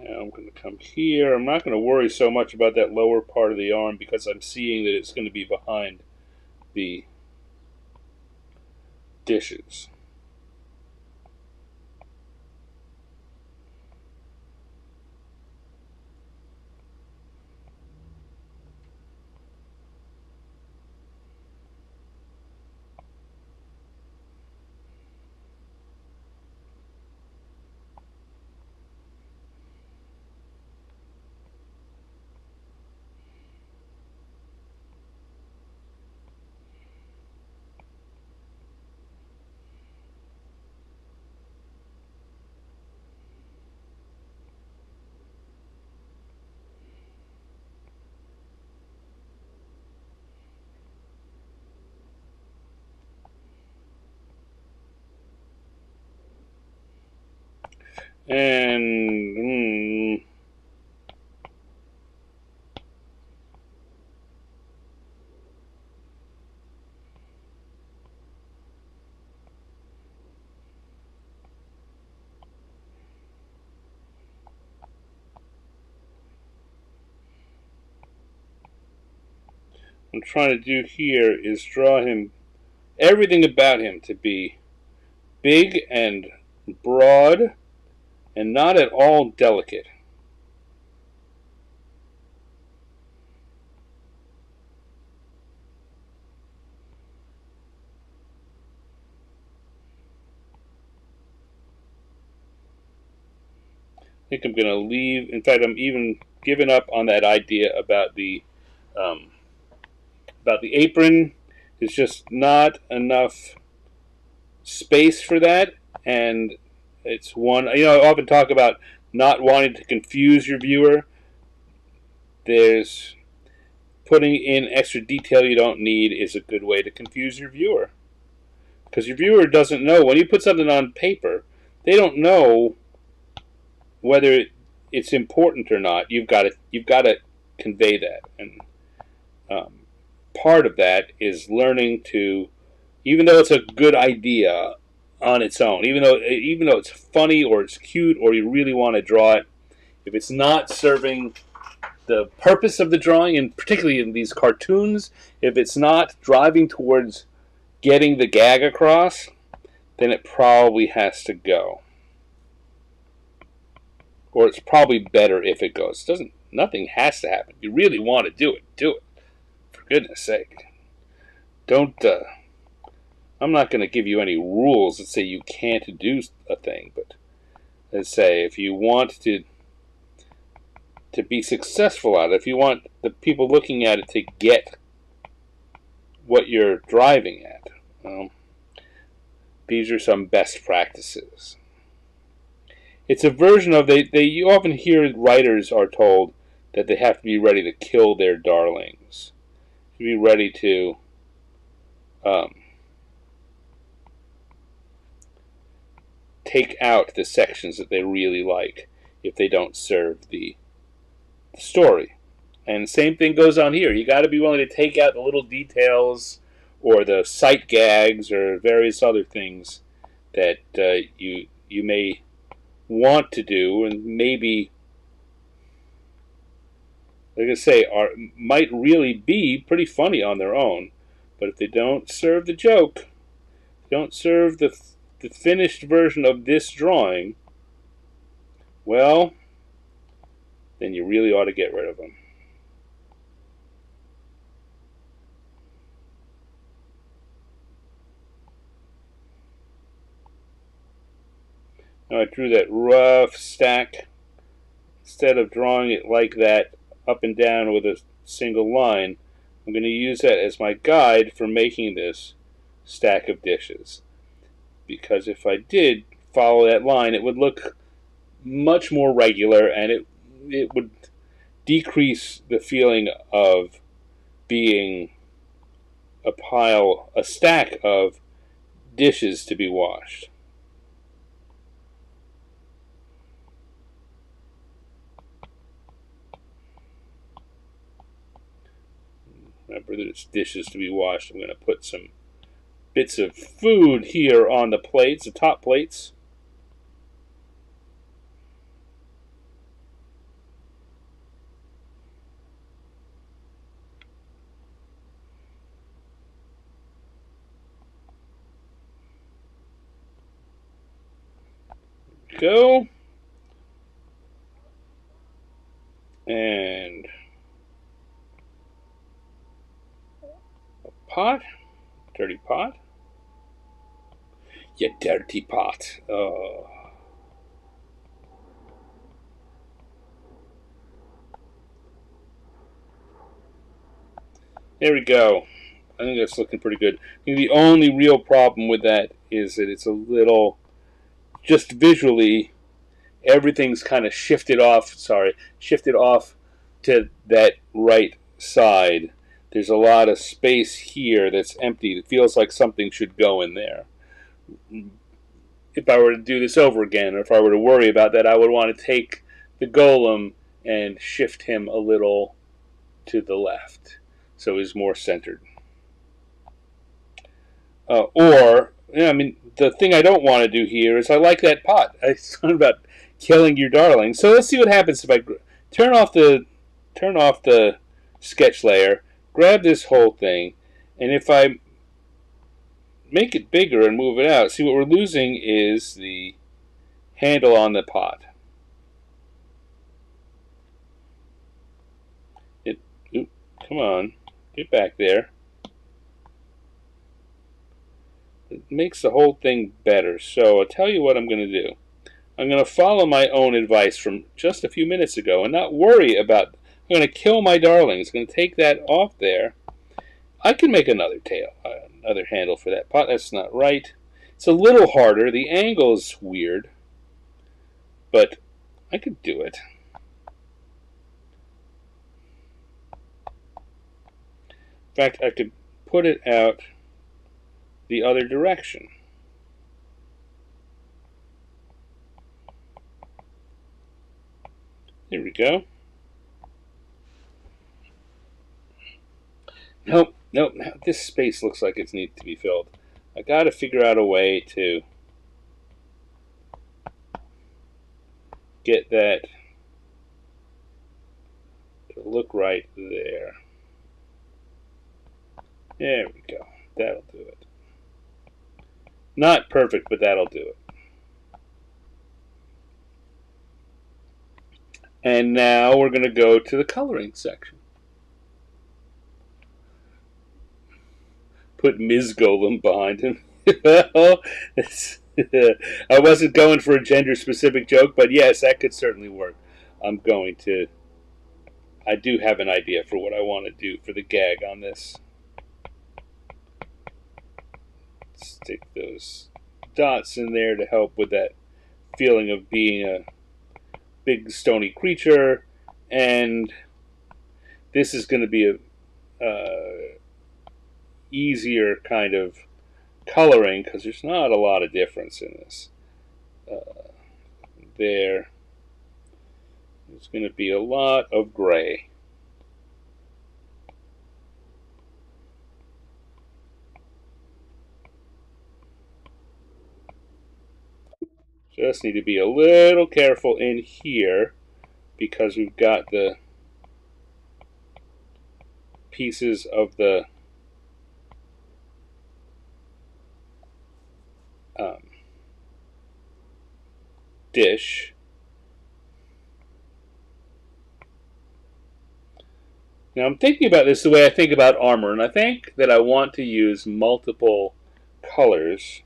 Now I'm going to come here. I'm not going to worry so much about that lower part of the arm because I'm seeing that it's going to be behind the dishes. And I'm trying to do here is draw him, everything about him to be big and broad and not at all delicate. I think I'm going to leave. In fact, I'm even giving up on that idea about the apron. There's just not enough space for that, and it's one. I often talk about not wanting to confuse your viewer. There's putting in extra detail you don't need is a good way to confuse your viewer, because your viewer doesn't know when you put something on paper. They don't know whether it's important or not. You've got to convey that, and part of that is learning to, even though it's a good idea on its own, even though it's funny or it's cute or you really want to draw it, if it's not serving the purpose of the drawing, and particularly in these cartoons, if it's not driving towards getting the gag across, then it probably has to go. Or it's probably better if it goes. Nothing has to happen. You really want to do it, do it. For goodness sake. Don't, I'm not going to give you any rules that say you can't do a thing, but let's say if you want to to be successful at it, if you want the people looking at it to get what you're driving at, these are some best practices. It's a version of, you often hear writers are told that they have to be ready to kill their darlings, to be ready to take out the sections that they really like if they don't serve the story. And the same thing goes on here. You got to be willing to take out the little details or the sight gags or various other things that you may want to do, and maybe, like I say, might really be pretty funny on their own. But if they don't serve the joke, don't serve the finished version of this drawing, well, then you really ought to get rid of them. Now I drew that rough stack. Instead of drawing it like that, up and down with a single line, I'm going to use that as my guide for making this stack of dishes. Because if I did follow that line, it would look much more regular, and it would decrease the feeling of being a stack of dishes to be washed. Remember that it's dishes to be washed. I'm going to put some bits of food here on the plates, the top plates. Go. And a pot. Dirty pot. You dirty pot. Oh. There we go. I think that's looking pretty good. I think the only real problem with that is that it's a little, just visually, everything's kind of shifted off to that right side. There's a lot of space here that's empty. It feels like something should go in there. If I were to do this over again, or if I were to worry about that, I would want to take the golem and shift him a little to the left so he's more centered. The thing I don't want to do here is I like that pot. I was talking about killing your darling. So let's see what happens if I turn off the sketch layer, grab this whole thing, and if I make it bigger and move it out, see what we're losing is the handle on the pot. Come on, get back there. It makes the whole thing better. So I'll tell you what I'm going to do. I'm going to follow my own advice from just a few minutes ago and not worry about, I'm going to kill my darlings. I'm going to take that off there. I can make another handle for that pot. That's not right. It's a little harder. The angle is weird, but I could do it. In fact, I could put it out the other direction. There we go. Nope. This space looks like it needs to be filled. I got to figure out a way to get that to look right there. There we go. That'll do it. Not perfect, but that'll do it. And now we're going to go to the coloring section. Put Ms. Golem behind him. I wasn't going for a gender-specific joke, but yes, that could certainly work. I'm going to I do have an idea for what I want to do for the gag on this. Stick those dots in there to help with that feeling of being a big stony creature, and this is going to be a easier kind of coloring because there's not a lot of difference in this. There's going to be a lot of gray. Just need to be a little careful in here because we've got the pieces of the dish. Now I'm thinking about this the way I think about armor, and I think that I want to use multiple colors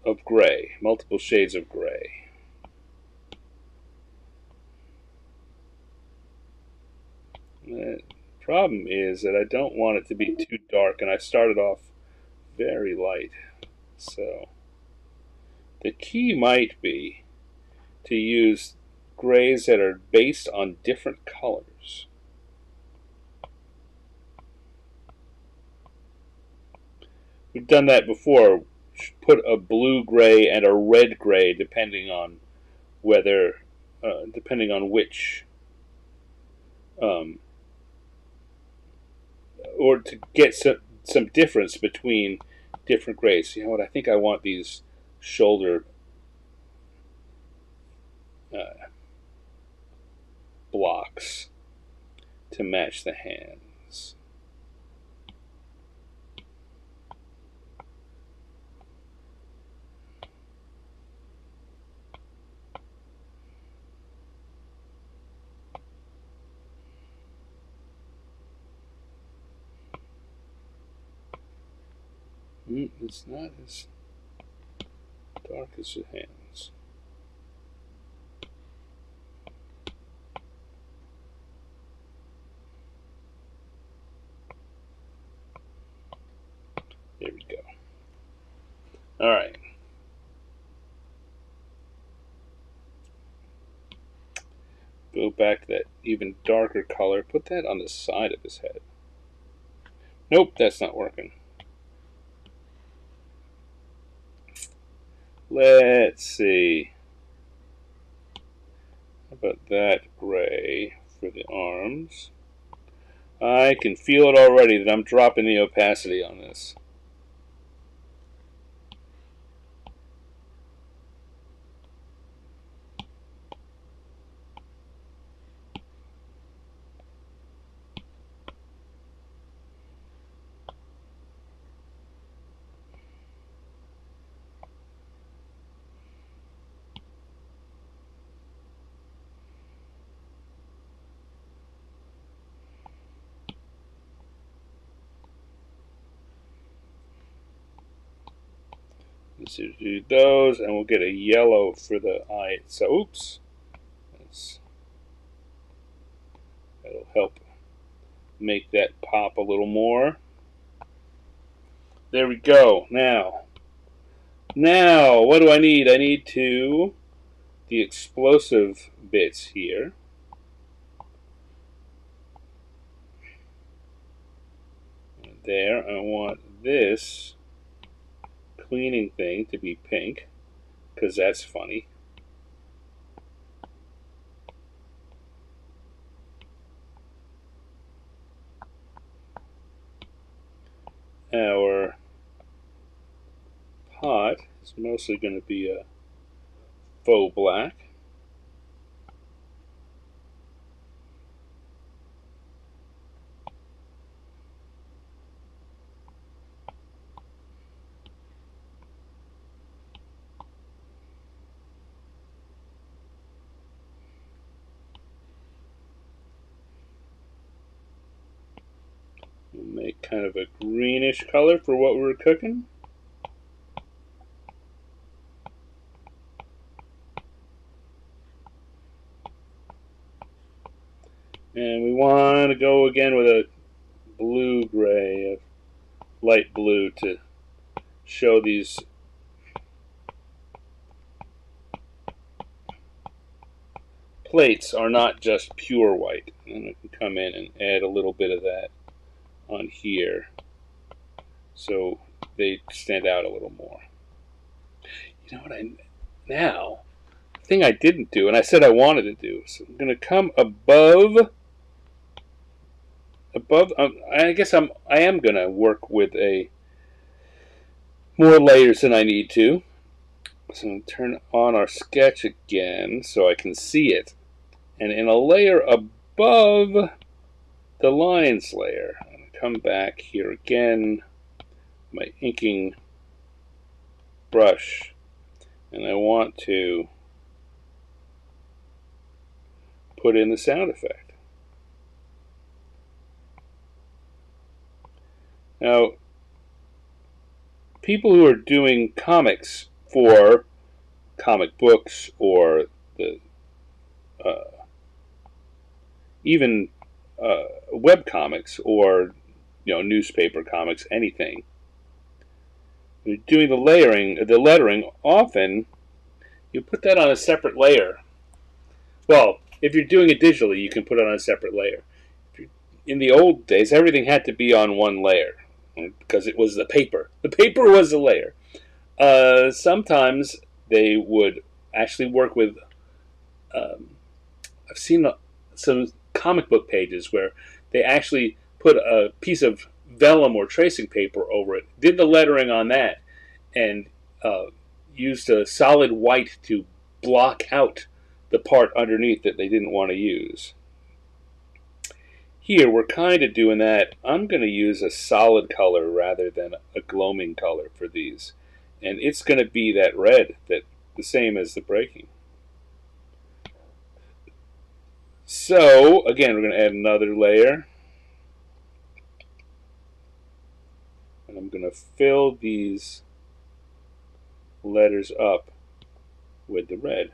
of gray, multiple shades of gray. The problem is that I don't want it to be too dark, and I started off very light. So the key might be to use grays that are based on different colors. We've done that before. Put a blue gray and a red gray depending on whether, depending on which, or to get some difference between different grays. You know what? I think I want these shoulder blocks to match the hands. It's not as dark as the hands. There we go. All right. Go back to that even darker color. Put that on the side of his head. Nope, that's not working. Let's see. How about that gray for the arms? I can feel it already that I'm dropping the opacity on this. Let's do those, and we'll get a yellow for the eye. So, oops. That'll help make that pop a little more. There we go. Now, what do I need? I need the explosive bits here. And there, I want this cleaning thing to be pink, because that's funny. Our pot is mostly going to be a faux black. We'll make kind of a greenish color for what we're cooking. And we want to go again with a blue-gray, a light blue, to show these plates are not just pure white. And I can come in and add a little bit of that on here so they stand out a little more. You know what now, the thing I didn't do, and I said I wanted to do, so I'm going to come above, I guess I am going to work with more layers than I need to. So I'm going to turn on our sketch again so I can see it. And in a layer above the lines layer, I'm going to come back here again, my inking brush, and I want to put in the sound effect. Now, people who are doing comics for comic books or the even web comics or newspaper comics, anything, when you're doing the lettering, often you put that on a separate layer. Well, if you're doing it digitally, you can put it on a separate layer. In the old days, everything had to be on one layer because it was the paper. The paper was the layer. Sometimes they would actually work with. I've seen some comic book pages where they actually put a piece of vellum or tracing paper over it, did the lettering on that, and used a solid white to block out the part underneath that they didn't want to use. Here we're kind of doing that. I'm going to use a solid color rather than a gloaming color for these, and it's going to be that red, that the same as the breaking. So again, we're going to add another layer, and I'm going to fill these letters up with the red.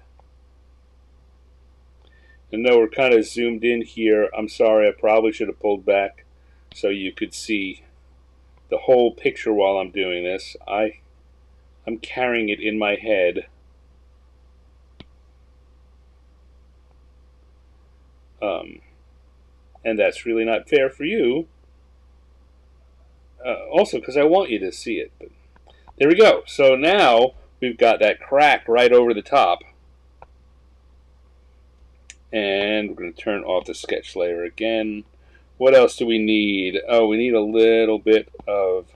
And though we're kind of zoomed in here, I'm sorry, I probably should have pulled back so you could see the whole picture while I'm doing this. I'm carrying it in my head. And that's really not fair for you. Also, because I want you to see it. But there we go. So now we've got that crack right over the top. And we're going to turn off the sketch layer again. What else do we need? Oh, we need a little bit of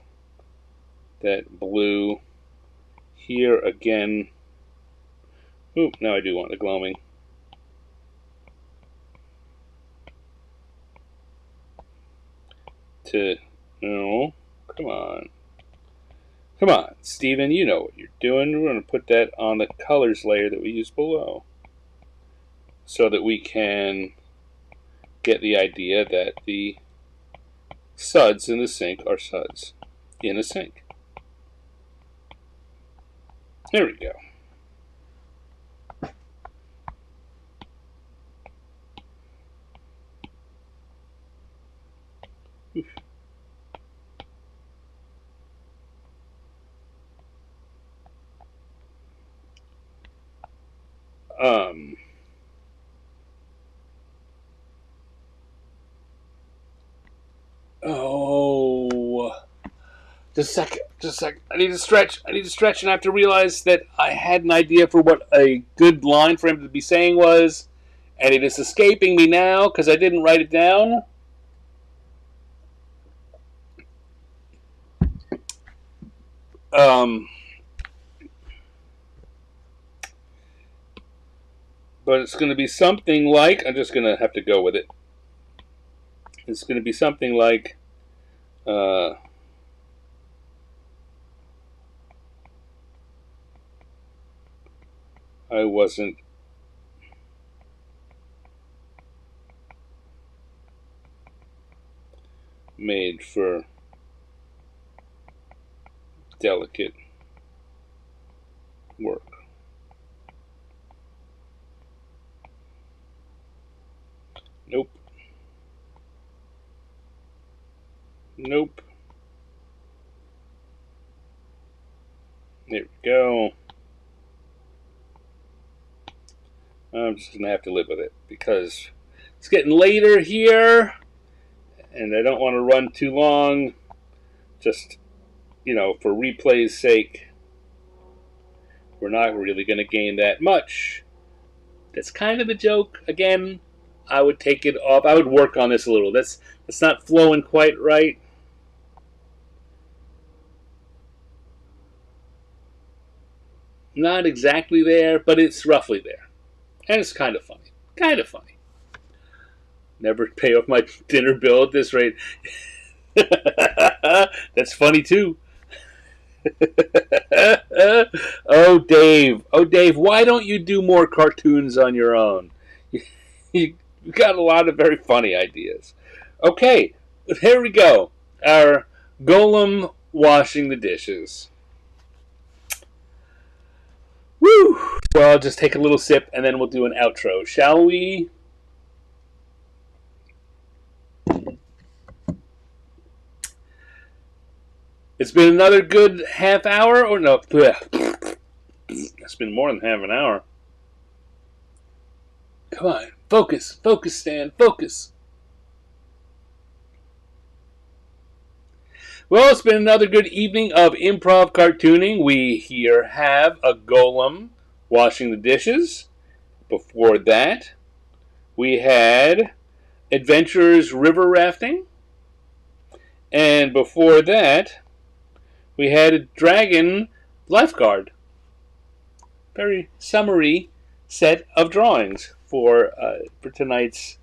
that blue here again. Oop, now I do want the gloaming. No, come on. Come on, Steven, you know what you're doing. We're going to put that on the colors layer that we use below, so that we can get the idea that the suds in the sink are suds in a sink. There we go. Oof. Oh, just a second, just a second. I need to stretch, and I have to realize that I had an idea for what a good line for him to be saying was, and it is escaping me now because I didn't write it down. But it's going to be something like, I'm just going to have to go with it. It's going to be something like, I wasn't made for delicate work. Nope. Nope. There we go. I'm just going to have to live with it because it's getting later here and I don't want to run too long. Just, for replay's sake, we're not really going to gain that much. That's kind of the joke. Again, I would take it off. I would work on this a little. That's not flowing quite right. Not exactly there, but it's roughly there. And it's kind of funny. Kind of funny. Never pay off my dinner bill at this rate. That's funny too. Oh, Dave. Oh, Dave, why don't you do more cartoons on your own? You've got a lot of very funny ideas. Okay, here we go. Our Golem washing the dishes. Woo! Well, I'll just take a little sip and then we'll do an outro, shall we? It's been another good half hour, or no? It's been more than half an hour. Come on, focus, Stan, focus. Well, it's been another good evening of improv cartooning. We here have a Golem washing the dishes. Before that, we had Adventurers River Rafting. And before that, we had a Dragon Lifeguard. Very summary set of drawings for tonight's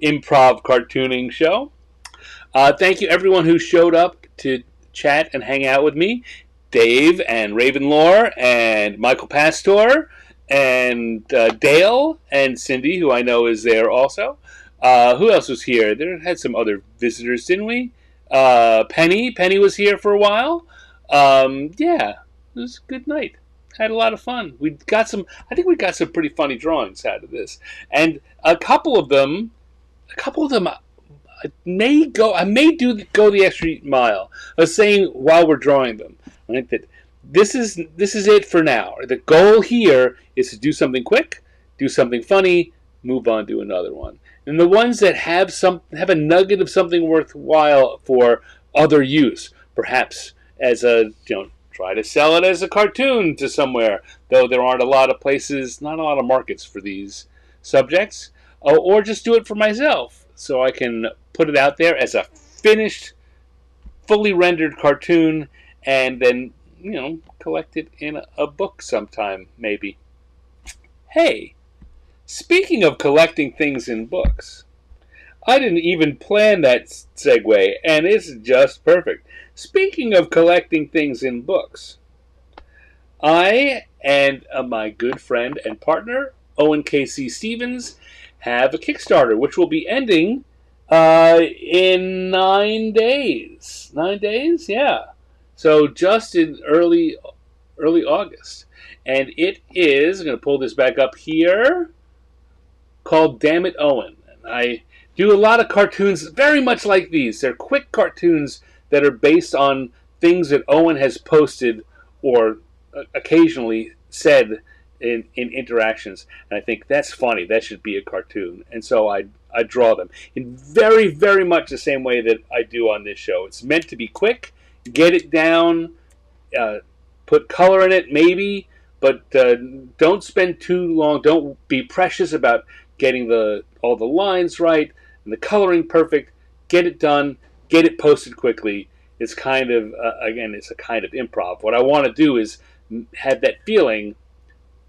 improv cartooning show. Thank you everyone who showed up to chat and hang out with me. Dave and Ravenlore and Michael Pastor and Dale and Cindy, who I know is there also. Who else was here? There had some other visitors, didn't we? Penny was here for a while. Yeah, it was a good night. Had a lot of fun. I think we got some pretty funny drawings out of this. And a couple of them I may go the extra mile. I was saying while we're drawing them, right, that this is it for now. The goal here is to do something quick, do something funny, move on to another one. And the ones that have a nugget of something worthwhile for other use, perhaps as try to sell it as a cartoon to somewhere, though there aren't a lot of places, not a lot of markets for these subjects, or just do it for myself so I can put it out there as a finished, fully rendered cartoon and then, collect it in a book sometime, maybe. Hey, speaking of collecting things in books, I didn't even plan that segue, and it's just perfect. Speaking of collecting things in books, I and my good friend and partner, Owen K.C. Stevens, have a Kickstarter, which will be ending in 9 days. 9 days? Yeah. So just in early August. And it is, I'm going to pull this back up here, called Damn It, Owen. And I do a lot of cartoons very much like these. They're quick cartoons that are based on things that Owen has posted or occasionally said in interactions. And I think that's funny. That should be a cartoon. And so I draw them in very, very much the same way that I do on this show. It's meant to be quick, get it down, put color in it maybe, but don't spend too long. Don't be precious about getting all the lines right and the coloring perfect. Get it done. Get it posted quickly. It's kind of, it's a kind of improv. What I want to do is have that feeling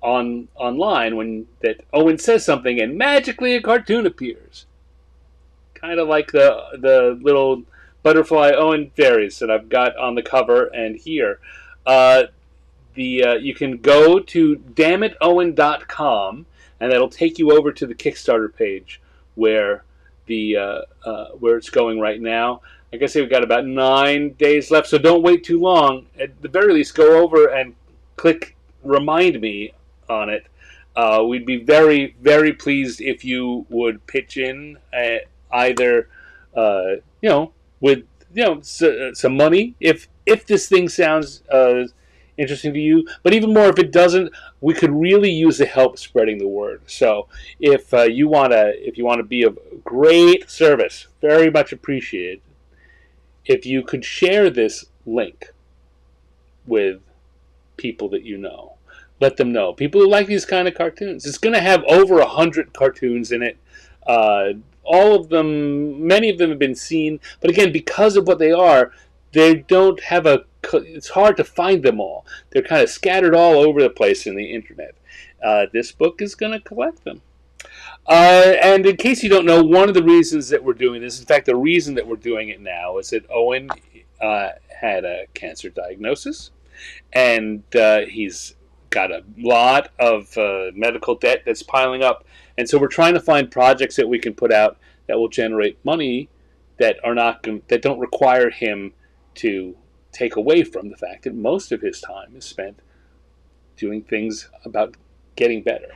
online when that Owen says something and magically a cartoon appears. Kind of like the little butterfly Owen fairies that I've got on the cover and here. You can go to dammitowen.com and that'll take you over to the Kickstarter page where where it's going right now. Like I say, we've got about 9 days left, so don't wait too long. At the very least, go over and click Remind Me on it. We'd be very, very pleased if you would pitch in either, with some money if this thing sounds interesting to you. But even more, if it doesn't, we could really use the help spreading the word. So if you wanna be of great service, very much appreciated, if you could share this link with people that you know. Let them know. People who like these kind of cartoons. It's going to have over 100 cartoons in it. Uh, all of them, many of them have been seen, but again, because of what they don't have a. It's hard to find them all. They're kind of scattered all over the place in the internet. This book is going to collect them. And in case you don't know, one of the reasons that we're doing this, in fact, the reason that we're doing it now, is that Owen had a cancer diagnosis, and he's got a lot of medical debt that's piling up, and so we're trying to find projects that we can put out that will generate money that don't require him to take away from the fact that most of his time is spent doing things about getting better.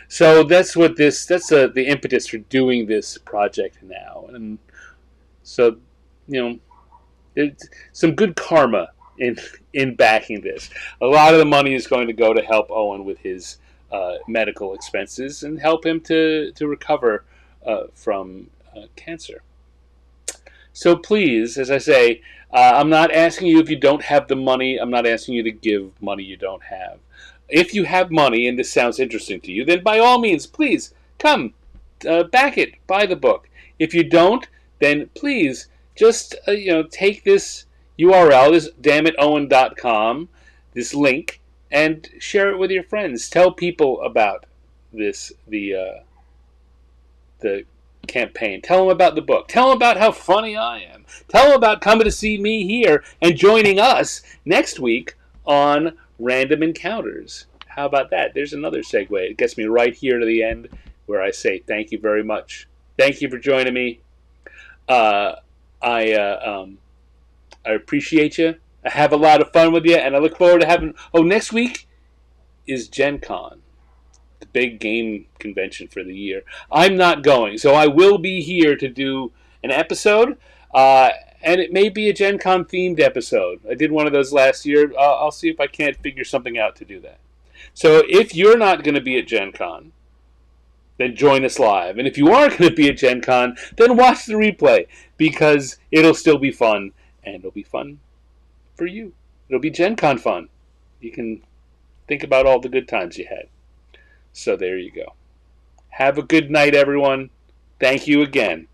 So that's the impetus for doing this project now, and so there's some good karma in backing this. A lot of the money is going to go to help Owen with his medical expenses and help him to recover from cancer. So please, as I say, I'm not asking you if you don't have the money. I'm not asking you to give money you don't have. If you have money and this sounds interesting to you, then by all means, please come, back it, buy the book. If you don't, then please just take this URL, this dammitowen.com, this link, and share it with your friends. Tell people about the campaign. Tell them about the book. Tell them about how funny I am. Tell them about coming to see me here and joining us next week on Random Encounters. How about that? There's another segue. It gets me right here to the end where I say thank you very much. Thank you for joining me. I appreciate you. I have a lot of fun with you, and I look forward to having... next week is Gen Con, the big game convention for the year. I'm not going, so I will be here to do an episode, and it may be a Gen Con themed episode. I did one of those last year. I'll see if I can't figure something out to do that. So if you're not going to be at Gen Con, then join us live. And if you are going to be at Gen Con, then watch the replay, because it'll still be fun, and it'll be fun for you. It'll be Gen Con fun. You can think about all the good times you had. So there you go. Have a good night, everyone. Thank you again.